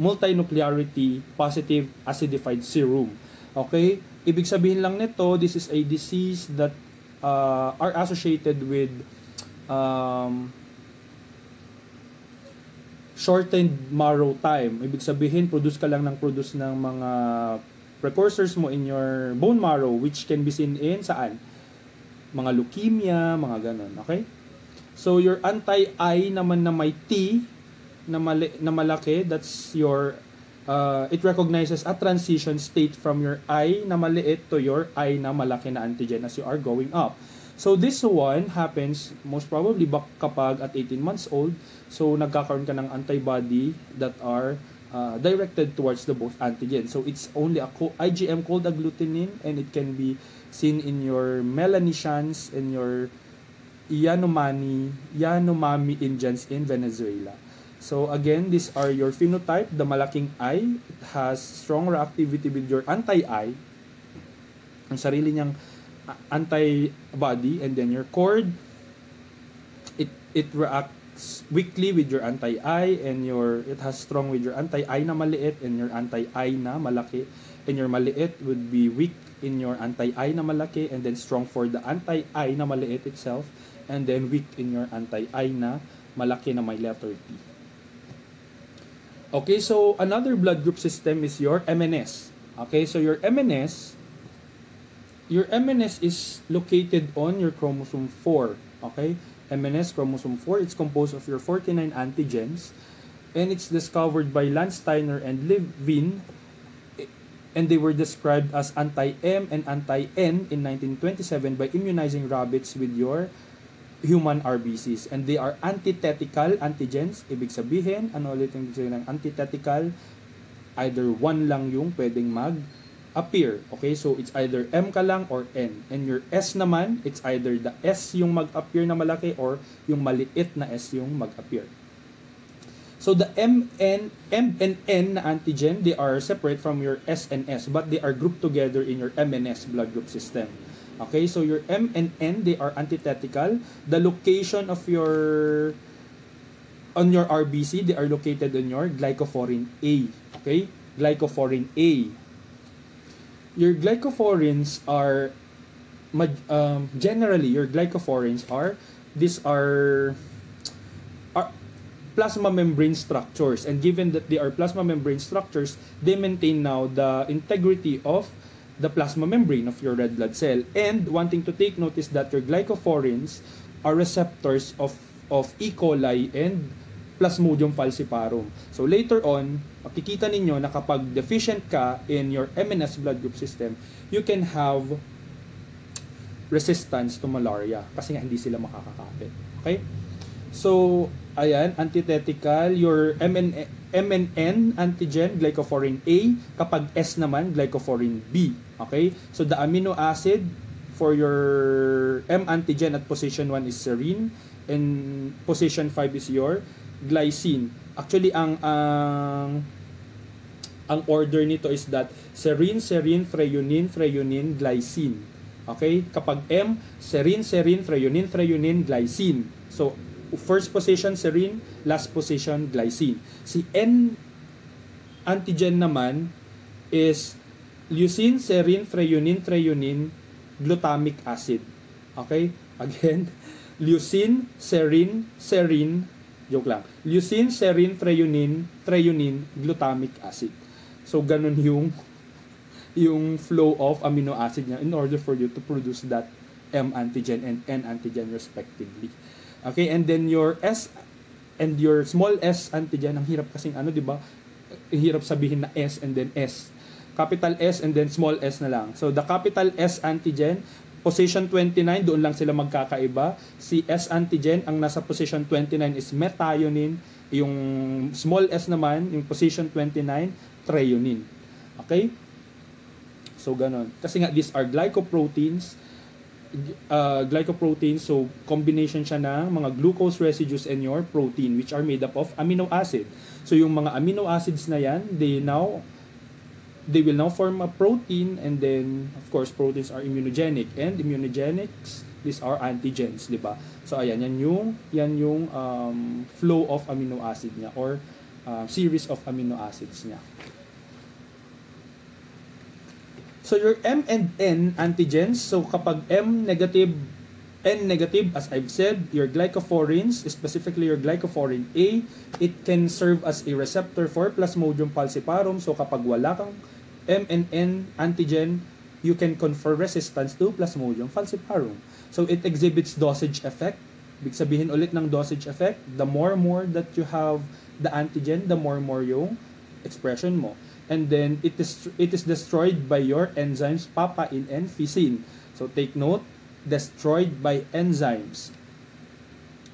multinuclearity positive acidified serum. Okay? Ibig sabihin lang nito, this is a disease that are associated with shortened marrow time. Ibig sabihin, produce ng mga precursors mo in your bone marrow, which can be seen in saan? Mga leukemia, mga ganun. Okay? So, your anti-I naman na may T na malaki, that's your, it recognizes a transition state from your I na maliit to your I na malaki na antigen as you are going up. So, this one happens most probably kapag at 18 months old. So, nagkakaroon ka ng antibody that are directed towards the both antigen. So, it's only a IgM cold agglutinin, and it can be seen in your melanesians and your Yanomami Indians in Venezuela. So again, these are your phenotype. The malaking I, it has strong reactivity with your anti-I, ang sarili niyang antibody, and then your cord, it reacts weakly with your anti-I, and it has strong with your anti-I na maliit and your anti-I na malaki, and your maliit would be weak in your anti-I na malaki, and then strong for the anti-I na maliit itself, and then weak in your anti-I na malaki na may letter T. Okay, so another blood group system is your MNS. Okay, so your MNS is located on your chromosome 4. Okay, MNS chromosome 4, it's composed of your 49 antigens, and it's discovered by Landsteiner and Levin, and they were described as anti-M and anti-N in 1927 by immunizing rabbits with your human RBCs. And they are antithetical antigens. Ibig sabihin, ano ulit yung sabihin ng antithetical? Either one lang yung pwedeng mag-appear. Okay, so it's either M ka lang or N. And your S naman, it's either the S yung mag-appear na malaki or yung maliit na S yung mag-appear. So the M and N na antigen, they are separate from your S and S, but they are grouped together in your MNS blood group system. Okay, so your M and N, they are antithetical. The location of your RBC, they are located in your glycophorin A. Okay, glycophorin A. Your glycophorins are generally your glycophorins are plasma membrane structures, and given that they are plasma membrane structures, they maintain now the integrity of the plasma membrane of your red blood cell. And one thing to take note is that your glycophorins are receptors of E. coli and Plasmodium falciparum. So later on, makikita ninyo na kapag deficient ka in your MNS blood group system, you can have resistance to malaria kasi nga hindi sila makakakapit. Okay? So, ayan, antithetical, your MNN antigen, glycophorin A, kapag S naman, glycophorin B. Okay? So, the amino acid for your M antigen at position 1 is serine, and position 5 is your glycine. Actually, ang order nito is that serine, threonine, glycine. Okay? Kapag M, serine, threonine, glycine. So, first position serine, last position glycine. Si N antigen naman is leucine, serine, threonine, glutamic acid. Okay? Again, leucine, serine, joke lang. Leucine, serine, threonine, glutamic acid. So, ganun yung flow of amino acid niya in order for you to produce that M antigen and N antigen respectively. Okay, and then your S and your small s antigen, ang hirap kasing di ba? Hirap sabihin na S and then S. Capital S and then small s na lang. So, the capital S antigen, position 29, doon lang sila magkakaiba. Si S antigen, ang nasa position 29 is methionine. Yung small s naman, yung position 29, threonine. Okay? So, ganon. Kasi nga, these are glycoproteins. So combination siya ng mga glucose residues in your protein, which are made up of amino acid. So, yung mga amino acids na yan, they will now form a protein, and then of course proteins are immunogenic, and immunogenics, these are antigens, di ba? So ayan, yan yung flow of amino acid niya, or series of amino acids niya. So your M and N antigens, so kapag M negative, N negative, as I've said, your glycophorins, specifically your glycophorin A, it can serve as a receptor for Plasmodium falciparum. So kapag wala kang M and N antigen, you can confer resistance to Plasmodium falciparum. So it exhibits dosage effect. Ibig sabihin ulit ng dosage effect, the more that you have the antigen, the more yung expression mo. And then it is destroyed by your enzymes papain and fisin. So take note, destroyed by enzymes.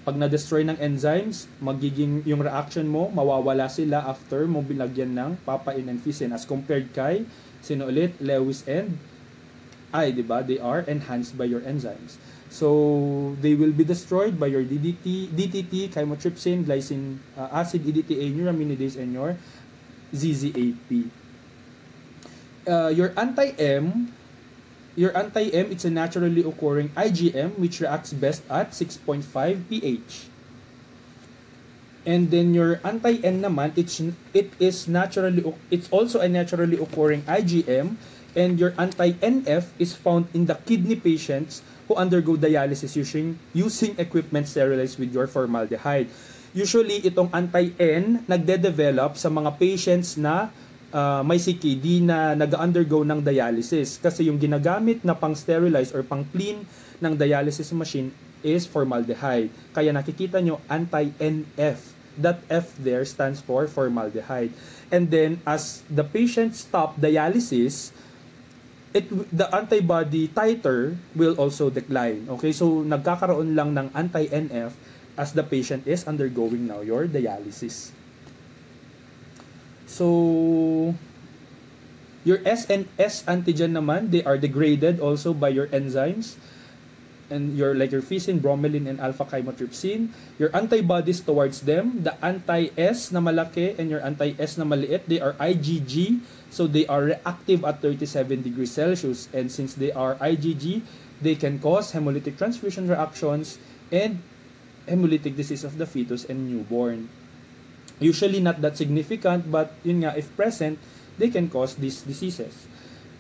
Pag na-destroy ng enzymes, magiging yung reaction mo, mawawala sila after mo bilagyan ng papain and fisin, as compared kay, sino ulit? Lewis and I, di ba? They are enhanced by your enzymes. So, they will be destroyed by your DTT, chymotrypsin, glycine acid, EDTA, neuraminidase, and your ZZAP. Your anti-M, it's a naturally occurring IgM which reacts best at 6.5 pH. And then your anti-N naman, it's also a naturally occurring IgM, and your anti-NF is found in the kidney patients who undergo dialysis using equipment sterilized with your formaldehyde. Usually, itong anti-N nagde-develop sa mga patients na may CKD na nag-undergo ng dialysis, kasi yung ginagamit na pang-sterilize or pang-clean ng dialysis machine is formaldehyde. Kaya nakikita nyo anti-NF. That F there stands for formaldehyde. And then as the patient stop dialysis, the antibody titer will also decline. Okay, so nagkakaroon lang ng anti-NF as the patient is undergoing now your dialysis. So, your S and S antigen naman, they are degraded also by your enzymes, and your fisin, bromelain, and alpha chymotrypsin. Your antibodies towards them, the anti-S na malaki and your anti-S na maliit, they are IgG, so they are reactive at 37 degrees Celsius, and since they are IgG, they can cause hemolytic transfusion reactions and hemolytic disease of the fetus and newborn. Usually not that significant, but yun nga, if present, they can cause these diseases.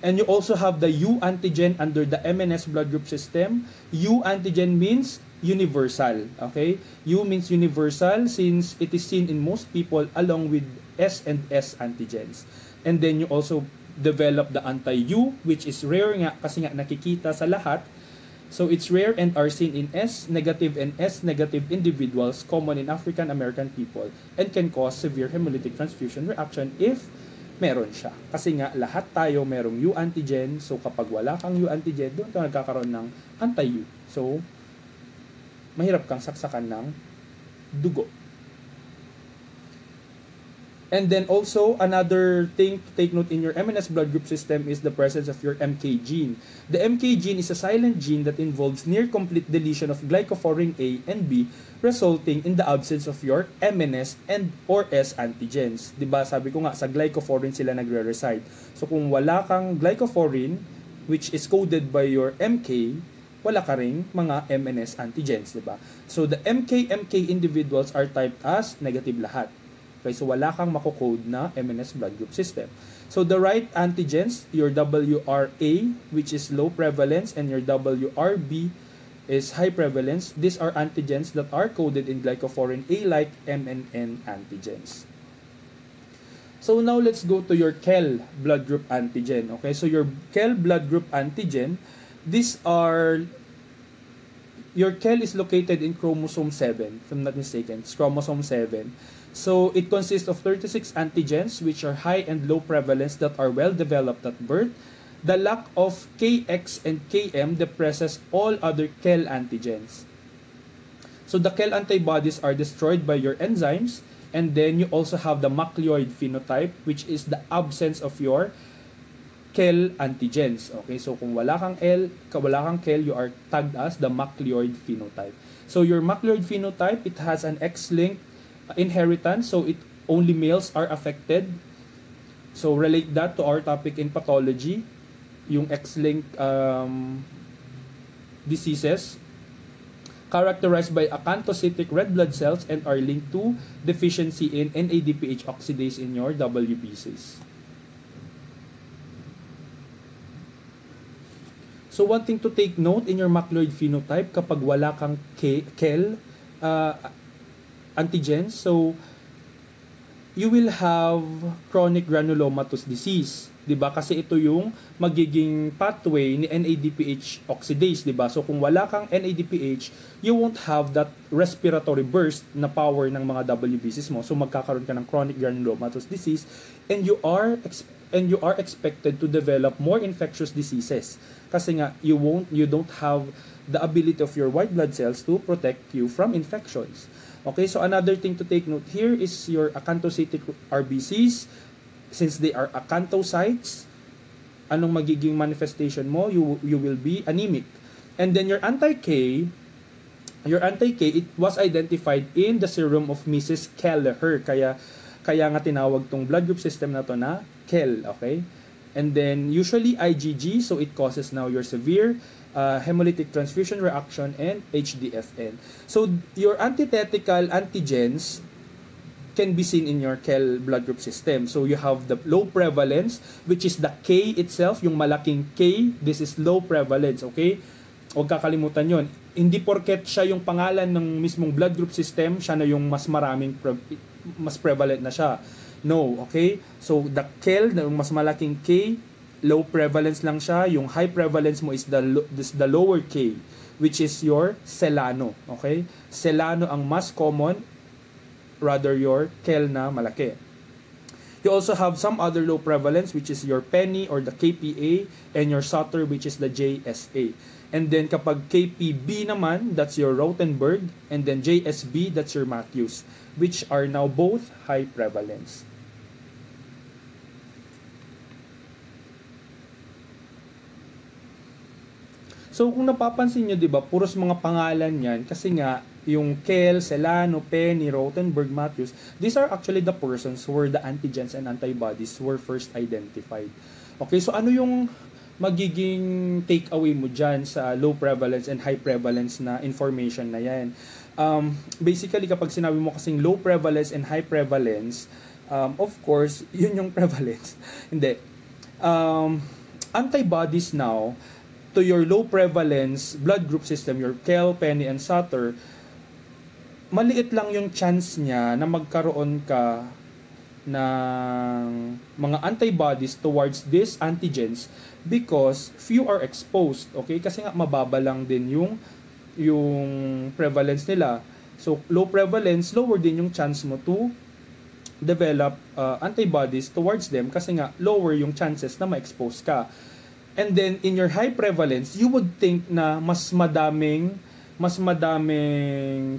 And you also have the U antigen under the MNS blood group system. U antigen means universal. Okay? U means universal since it is seen in most people along with S and S antigens. And then you also develop the anti-U, which is rare nga kasi nga nakikita sa lahat. So it's rare and are seen in S negative and S negative individuals, common in African American people, and can cause severe hemolytic transfusion reaction if meron siya. Kasi nga lahat tayo merong U antigen, so kapag wala kang U antigen, doon ka nagkakaroon ng anti-U. So mahirap kang saksakan ng dugo. And then also, another thing to take note in your MNS blood group system is the presence of your MK gene. The MK gene is a silent gene that involves near complete deletion of glycophorin A and B, resulting in the absence of your MNS and or S antigens. Diba, sabi ko nga, sa glycophorin sila nagre-reside. So kung wala kang glycophorin, which is coded by your MK, wala ka ring mga MNS antigens, diba? So the MK individuals are typed as negative lahat. Okay, so wala kang makokode na MNS blood group system. So the right antigens, your WRA, which is low prevalence, and your WRB, is high prevalence. These are antigens that are coded in glycophorin A-like MNN antigens. So now let's go to your KEL blood group antigen. Okay, so your KEL blood group antigen, these are, your KEL is located in chromosome 7, if I'm not mistaken. It's chromosome 7. So it consists of 36 antigens which are high and low prevalence that are well developed at birth. The lack of Kx and Km depresses all other KEL antigens. So the KEL antibodies are destroyed by your enzymes, and then you also have the macleoid phenotype, which is the absence of your KEL antigens. Okay, so kung wala kang KEL, you are tagged as the macleoid phenotype. So your macleoid phenotype, it has an X-linked inheritance, so it only males are affected. So relate that to our topic in pathology, yung X-linked diseases characterized by acanthocytic red blood cells and are linked to deficiency in NADPH oxidase in your WBCs. So one thing to take note in your macleoid phenotype, kapag wala kang KEL antigens, so you will have chronic granulomatous disease, 'di ba? Kasi ito yung magiging pathway ni NADPH oxidase, 'di ba? So kung wala kang NADPH, you won't have that respiratory burst na power ng mga WBCs mo. So magkakaroon ka ng chronic granulomatous disease, and you are expected to develop more infectious diseases. Kasi nga you don't have the ability of your white blood cells to protect you from infections. Okay, so another thing to take note here is your acanthocytic RBCs. Since they are acanthocytes, anong magiging manifestation mo? You will be anemic. And then your anti-K, it was identified in the serum of Mrs. Kelleher. Kaya nga tinawag tong blood group system na to na KEL, okay? And then usually IgG, so it causes now your severe hemolytic transfusion reaction and HDFN. So your antithetical antigens can be seen in your KEL blood group system. So you have the low prevalence, which is the K itself, yung malaking K, this is low prevalence, okay? Huwag kakalimutan yon. Hindi porket siya yung pangalan ng mismong blood group system, siya na yung mas prevalent na siya. No, okay? So the KEL, yung mas malaking K, low prevalence lang siya. Yung high prevalence mo is the lower K, which is your Celano, okay? Celano ang mas common, rather your KEL na malaki. You also have some other low prevalence, which is your Penny or the KPA, and your Sutter, which is the JSA. And then kapag KPB naman, that's your Rothenberg, and then JSB, that's your Matthews, which are now both high prevalence. So kung napapansin nyo, di ba, puros mga pangalan yan, kasi nga, yung KEL, Celano, Penny, Rothenberg, Matthews, these are actually the persons where the antigens and antibodies were first identified. Okay, so ano yung magiging takeaway mo dyan sa low prevalence and high prevalence na information na yan? Basically, kapag sinabi mo kasing low prevalence and high prevalence, of course, yun yung prevalence. Hindi. Antibodies now, to your low prevalence blood group system, your KEL, Penny, and Sutter, maliit lang yung chance niya na magkaroon ka ng mga antibodies towards these antigens because few are exposed, okay? Kasi nga mababa lang din yung prevalence nila. So low prevalence, lower din yung chance mo to develop antibodies towards them kasi nga lower yung chances na ma-expose ka. And then in your high prevalence, you would think na mas madaming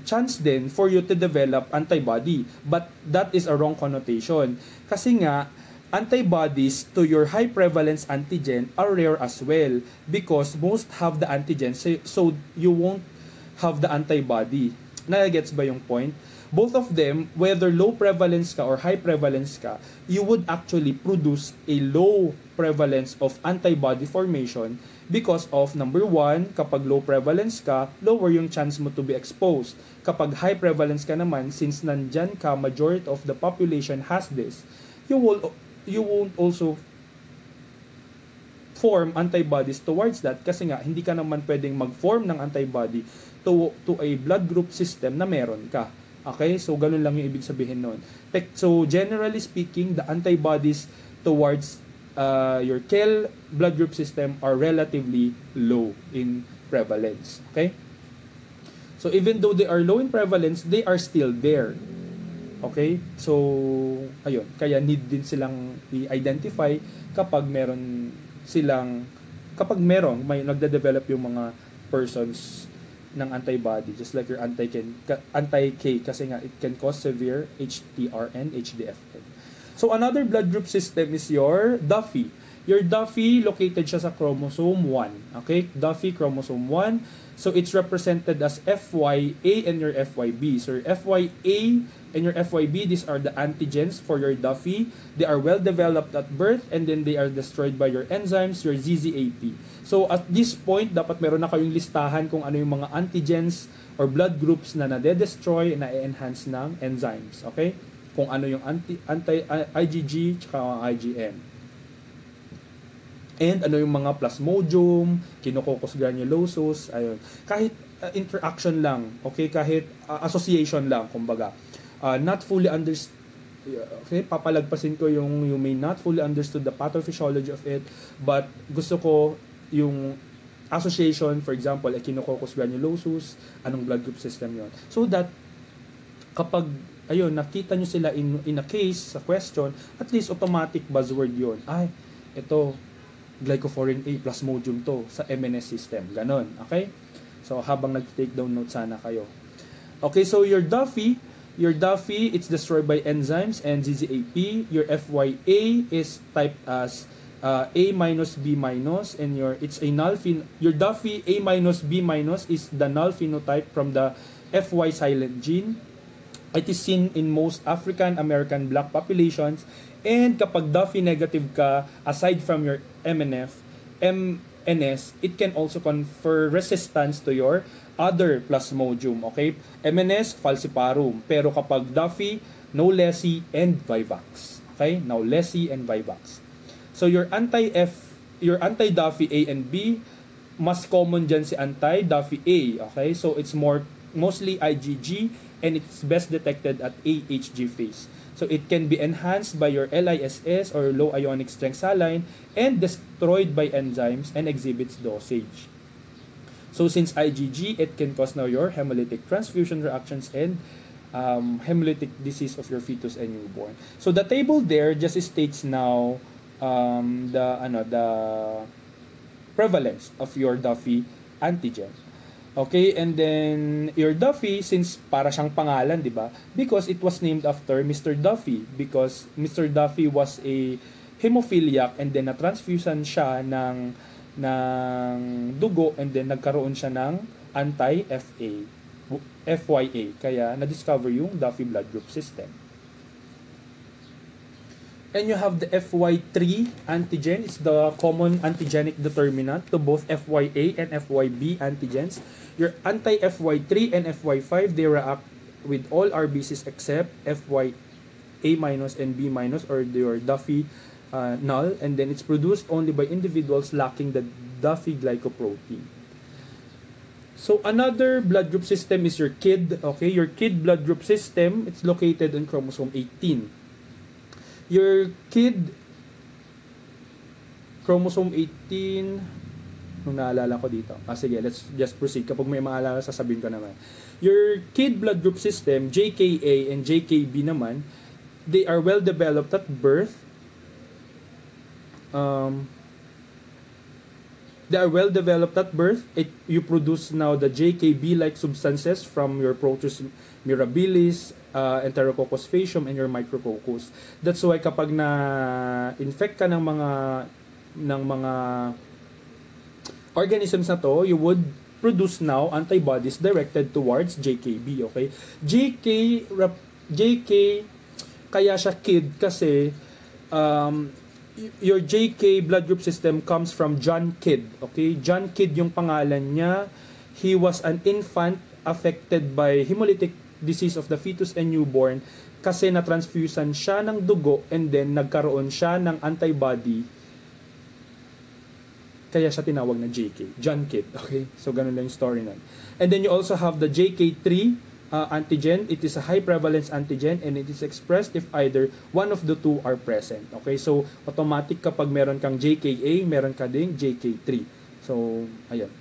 chance din for you to develop antibody. But that is a wrong connotation. Kasi nga, antibodies to your high prevalence antigen are rare as well because most have the antigen, so you won't have the antibody. Nagets ba yung point? Both of them, whether low prevalence ka or high prevalence ka, you would actually produce a low prevalence of antibody formation because of, number one, kapag low prevalence ka, lower yung chance mo to be exposed. Kapag high prevalence ka naman, since nandyan ka, majority of the population has this, you won't also form antibodies towards that kasi nga hindi ka naman pwedeng mag-form ng antibody to a blood group system na meron ka. Okay? So, ganun lang yung ibig sabihin nun. So, generally speaking, the antibodies towards your KEL blood group system are relatively low in prevalence. Okay? So, even though they are low in prevalence, they are still there. Okay? So, ayun. Kaya need din silang i-identify kapag may nagde-develop yung mga persons ng antibody, just like your anti-K kasi nga it can cause severe HTRN, HDFN. So another blood group system is your Duffy. Your Duffy, located siya sa chromosome 1. Okay? Duffy chromosome 1. So it's represented as FYA and your FYB. So your FYA and your FYB, these are the antigens for your Duffy. They are well developed at birth and then they are destroyed by your enzymes, your ZZAP. So at this point, dapat meron na kayong listahan kung ano yung mga antigens or blood groups na nade-destroy, na-enhance ng enzymes. Okay? Kung ano yung anti-IgG tsaka IgM. And ano yung mga plasmodium, Quinococcus granulosus, ayun. Kahit interaction lang, okay? Kahit association lang, kumbaga. Not fully understood, okay? Papalagpasin ko yung you may not fully understood the pathophysiology of it, but gusto ko yung association, for example, Echinococcus granulosus, anong blood group system yon. So that, kapag, ayun, nakita nyo sila in a case, sa question, at least automatic buzzword yon. Ay, ito, glycophorin A plasmodium to sa MNS system. Ganon. Okay? So, habang nag-take down note sana kayo. Okay, so your Duffy, it's destroyed by enzymes and ZZAP. Your FYA is typed as A minus B minus, and it's a null your Duffy A minus B minus is the null phenotype from the FY silent gene. It is seen in most African American black populations. And kapag Duffy negative ka, aside from your MNS, it can also confer resistance to your other plasmodium. Okay? MNS, falciparum. Pero kapag Duffy, Knowlesi and Vivax. Okay? Knowlesi and Vivax. So your anti-Duffy A and B, mas common dyan si anti-Duffy A. Okay? So it's mostly IgG and it's best detected at AHG phase. So it can be enhanced by your LISS or low ionic strength saline and destroyed by enzymes and exhibits dosage. So since IgG, it can cause now your hemolytic transfusion reactions and hemolytic disease of your fetus and newborn. So the table there just states now the prevalence of your Duffy antigen. Okay, and then your Duffy, since para siyang pangalan, di ba? Because it was named after Mr. Duffy. Because Mr. Duffy was a hemophiliac and then na-transfusion siya ng dugo and then nagkaroon siya ng FYA. Kaya na-discover yung Duffy blood group system. And you have the FY3 antigen. It's the common antigenic determinant to both FYA and FYB antigens. Your anti-FY3 and FY5, they react with all RBCs except FYA minus and B minus or your Duffy null, and then it's produced only by individuals lacking the Duffy glycoprotein. So another blood group system is your KID. Okay, your KID blood group system, it's located in chromosome 18. Your KID chromosome 18, nung naalala ko dito. Sige, let's just proceed. Kapag may maalala, sasabihin ko naman. Your KID blood group system, JKA and JKB naman, they are well developed at birth. They are well developed at birth. You produce now the JKB-like substances from your Proteus mirabilis, Enterococcus faecium, and your Micrococcus. That's why kapag na-infect ka ng mga organisms na to, you would produce now antibodies directed towards JKB, okay? JK, kaya siya KID kasi your JK blood group system comes from John Kidd, okay? John Kidd yung pangalan niya. He was an infant affected by hemolytic disease of the fetus and newborn kasi na-transfusan siya ng dugo and then nagkaroon siya ng antibody Kaya siya tinawag na JK, John Kidd. Okay? So, ganun lang yung story nun. And then you also have the JK3 antigen. It is a high prevalence antigen and it is expressed if either one of the two are present. Okay? So, automatic kapag meron kang JKA, meron ka ding JK3. So, ayan.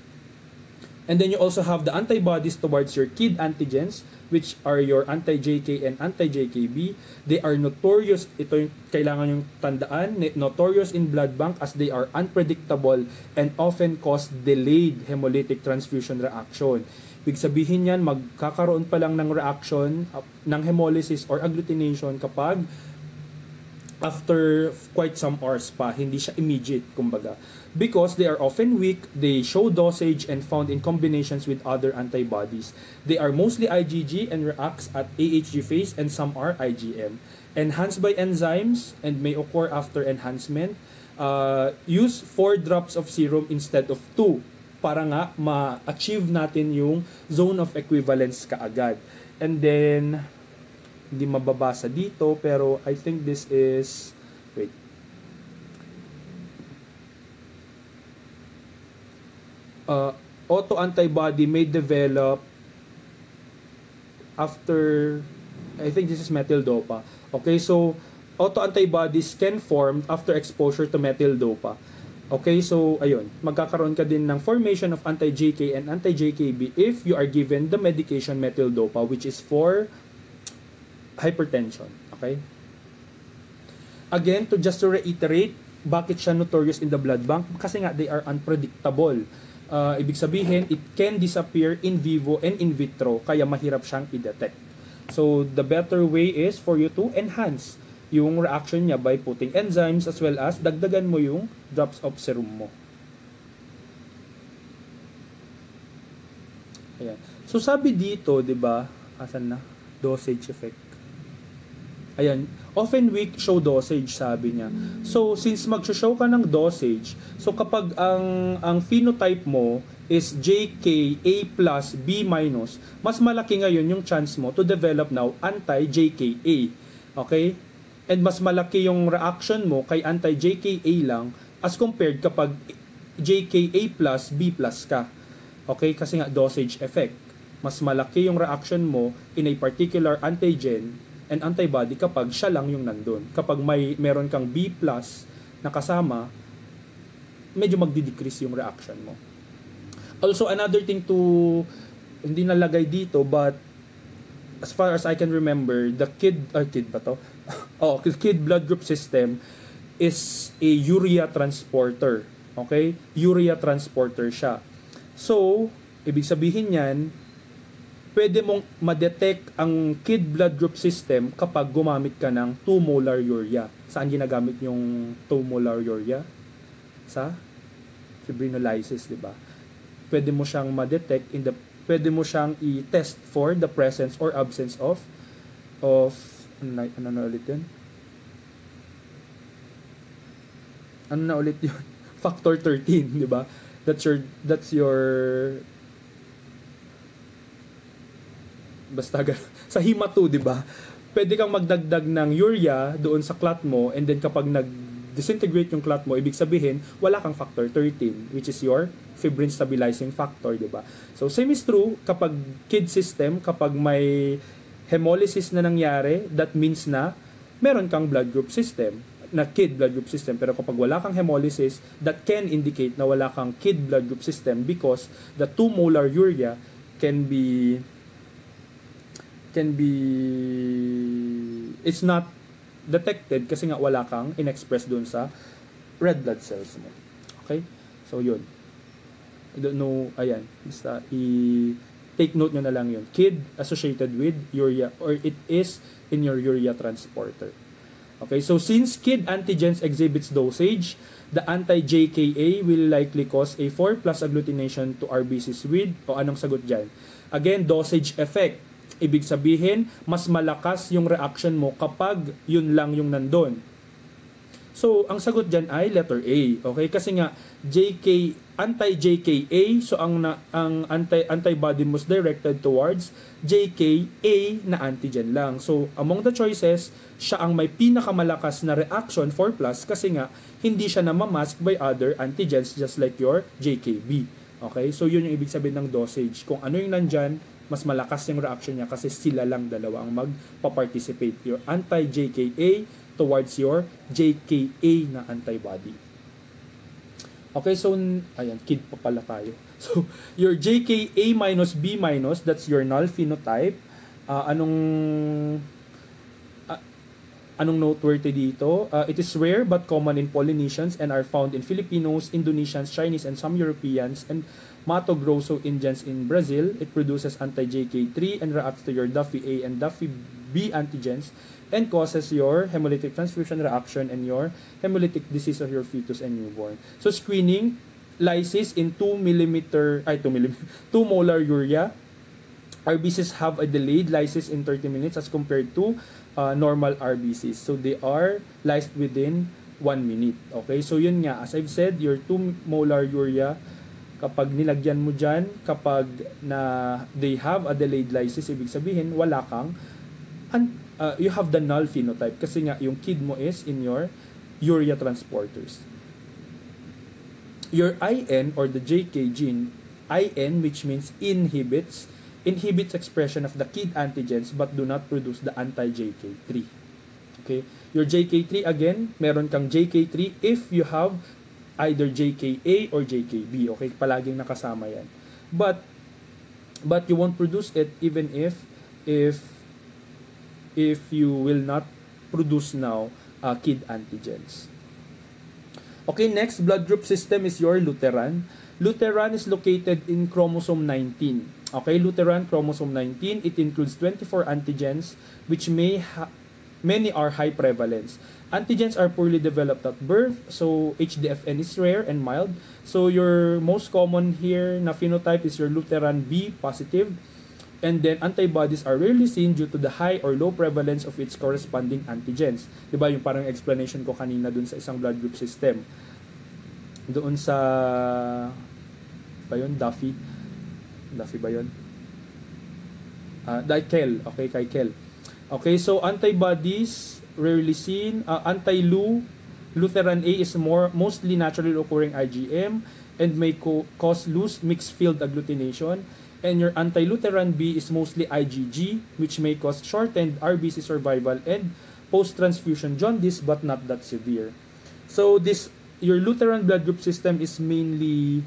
And then you also have the antibodies towards your KID antigens, which are your anti-JK and anti-JKB. They are notorious, ito yung kailangan yung tandaan, notorious in blood bank as they are unpredictable and often cause delayed hemolytic transfusion reaction. Ibig sabihin yan, magkakaroon pa lang ng reaction ng hemolysis or agglutination kapag after quite some hours pa, hindi siya immediate, kumbaga. Because they are often weak, they show dosage and found in combinations with other antibodies. They are mostly IgG and reacts at AHG phase and some are IgM. Enhanced by enzymes and may occur after enhancement. Use 4 drops of serum instead of 2 para nga ma-achieve natin yung zone of equivalence kaagad. And then, hindi mababasa dito pero I think this is, wait, autoantibody may develop after, I think this is methyl dopa. Okay, so autoantibodies can form after exposure to methyl dopa. Okay, so ayun, magkakaroon ka din ng formation of anti-JK and anti-JKB if you are given the medication methyl dopa, which is for hypertension. Okay? Again, just to reiterate, bakit siya notorious in the blood bank? Kasi nga, they are unpredictable. Ibig sabihin, it can disappear in vivo and in vitro, kaya mahirap siyang i-detect. So, the better way is for you to enhance yung reaction niya by putting enzymes as well as dagdagan mo yung drops of serum mo. Ayan. So, sabi dito, di ba, asan na? Dosage effect. Ayan, often weak show dosage, sabi niya. So, since mag-show ka ng dosage, so kapag ang phenotype mo is JKA plus B minus, mas malaki ngayon yung chance mo to develop now anti-JKA. Okay? And mas malaki yung reaction mo kay anti-JKA lang as compared kapag JKA plus B plus ka. Okay? Kasi nga dosage effect. Mas malaki yung reaction mo in a particular antigen and antibody kapag siya lang yung nandun. Kapag meron kang B plus na kasama, medyo magdi-decrease yung reaction mo. Also, another thing to, hindi nalagay dito, but as far as I can remember, the KID ba to? KID blood group system is a urea transporter. Okay? Urea transporter siya. So, ibig sabihin yan, pwede mong ma-detect ang KID blood group system kapag gumamit ka ng 2 molar urea. Saan ginagamit yung 2 molar urea? Sa fibrinolysis, di ba? Pwede mo siyang ma-detect pwede mo siyang i-test for the presence or absence of ano na ulit yun? Ano na ulit yun? Factor 13, di ba? That's your basta sa hema 2, di ba? Pwede kang magdagdag ng urea doon sa clot mo and then kapag nag-disintegrate yung clot mo, ibig sabihin, wala kang factor 13, which is your fibrin stabilizing factor, di ba? So, same is true kapag KID system, kapag may hemolysis na nangyari, that means na meron kang blood group system, na KID blood group system. Pero kapag wala kang hemolysis, that can indicate na wala kang KID blood group system because the 2 molar urea can be it's not detected kasi nga wala kang in-express dun sa red blood cells mo. Okay? So, yun. I don't know, ayan. Basta, take note nyo na lang yun. KID associated with urea or it is in your urea transporter. Okay? So, since KID antigens exhibits dosage, the anti-JKA will likely cause a 4+ agglutination to RBCs with, o anong sagot dyan? Again, dosage effect. Ibig sabihin, mas malakas yung reaction mo kapag yun lang yung nandun. So, ang sagot dyan ay letter A. Okay? Kasi nga, anti-JKA, so ang antibody mo is directed towards JKA na antigen lang. So, among the choices, siya ang may pinakamalakas na reaction for plus kasi nga, hindi siya namamask by other antigens just like your JKB. Okay? So, yun yung ibig sabihin ng dosage. Kung ano yung nandyan, mas malakas yung reaction niya kasi sila lang dalawa ang magpa-participate. Your anti-JKA towards your JKA na antibody. Okay, so, ayan, kid pa pala tayo. So, your JKA minus B minus, that's your null phenotype. Anong noteworthy dito? It is rare but common in Polynesians and are found in Filipinos, Indonesians, Chinese, and some Europeans, and Mato Grosso Indians in Brazil. It produces anti-JK3 and reacts to your Duffy A and Duffy B antigens and causes your hemolytic transfusion reaction and your hemolytic disease of your fetus and newborn. So screening, lysis in 2 molar urea. RBCs have a delayed lysis in 30 minutes as compared to normal RBCs. So they are lysed within 1 minute. Okay, so yun nga, as I've said, your 2 molar urea, kapag nilagyan mo dyan, kapag na they have a delayed lysis, ibig sabihin, wala kang you have the null phenotype kasi nga yung kid mo is in your urea transporters. Your IN or the JK gene, IN, which means inhibits expression of the kid antigens but do not produce the anti-JK3. Okay? Your JK3 again, meron kang JK3 if you have either JKA or JKB. Okay? Palaging nakasama yan. But you won't produce it even if you will not produce now kid antigens. Okay, next blood group system is your Lutheran. Lutheran is located in chromosome 19. Okay, Lutheran chromosome 19. It includes 24 antigens which many are high prevalence. Antigens are poorly developed at birth, so HDFN is rare and mild. So your most common here na phenotype is your Lutheran B positive. And then, antibodies are rarely seen due to the high or low prevalence of its corresponding antigens. Diba yung parang explanation ko kanina dun sa isang blood group system. Doon sa, Duffy ba yun? Kel. Okay, kay Kel. Okay, so antibodies, rarely seen. Lutheran A is mostly naturally occurring IgM and may cause loose mixed field agglutination. And your anti-Lutheran B is mostly IgG, which may cause shortened RBC survival and post-transfusion jaundice, but not that severe. So your Lutheran blood group system is mainly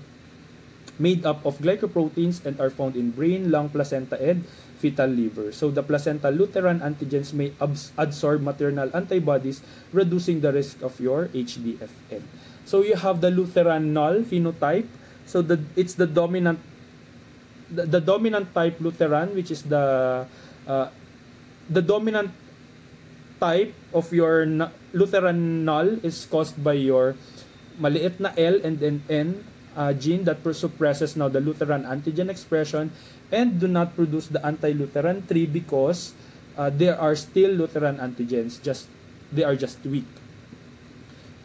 made up of glycoproteins and are found in brain, lung, placenta, and fetal liver. So the placental Lutheran antigens may absorb maternal antibodies, reducing the risk of your HDFN. So you have the Lutheran null phenotype. So it's the dominant type Lutheran, which is the dominant type of your Lutheran null is caused by your maliit na L and then N gene that suppresses now the Lutheran antigen expression and do not produce the anti-Lutheran 3 because there are still Lutheran antigens, they are just weak.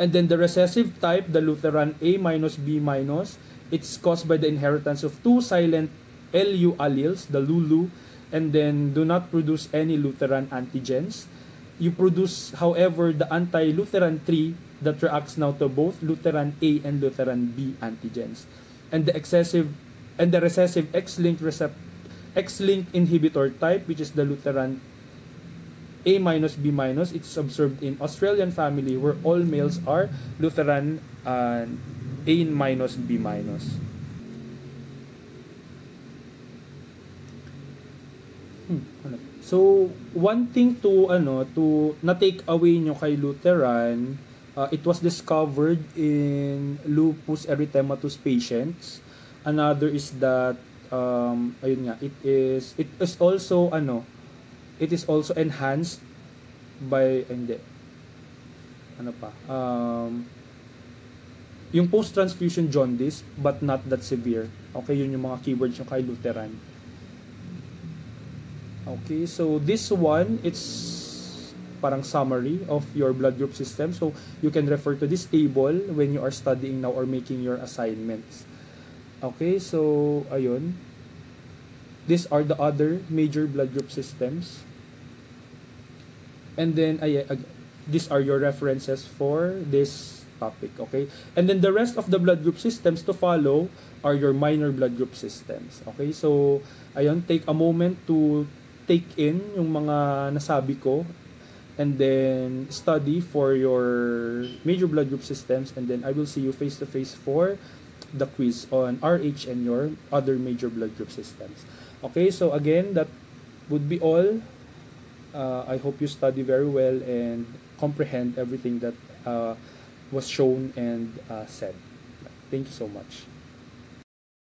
And then the recessive type, the Lutheran A minus B minus, it's caused by the inheritance of 2 silent LU alleles, the LULU, and then do not produce any Lutheran antigens. You produce, however, the anti-Lutheran 3 that reacts now to both Lutheran A and Lutheran B antigens. And the recessive X-linked inhibitor type, which is the Lutheran A minus B minus, it's observed in Australian family where all males are Lutheran A minus B minus. So, one thing to na-take away nyo kay Lutheran, it was discovered in lupus erythematous patients. Another is that, it is also enhanced by, yung post-transfusion jaundice, but not that severe. Okay, yun yung mga keywords nyo kay Lutheran. Okay, so this one, it's parang summary of your blood group system. So you can refer to this table when you are studying now or making your assignments. Okay, so ayun. These are the other major blood group systems. And then these are your references for this topic, okay? And then the rest of the blood group systems to follow are your minor blood group systems, okay? So ayun, take a moment to take in yung mga nasabi ko and then study for your major blood group systems, and then I will see you face to face for the quiz on RH and your other major blood group systems. Okay, so again, that would be all. I hope you study very well and comprehend everything that was shown and said. Thank you so much.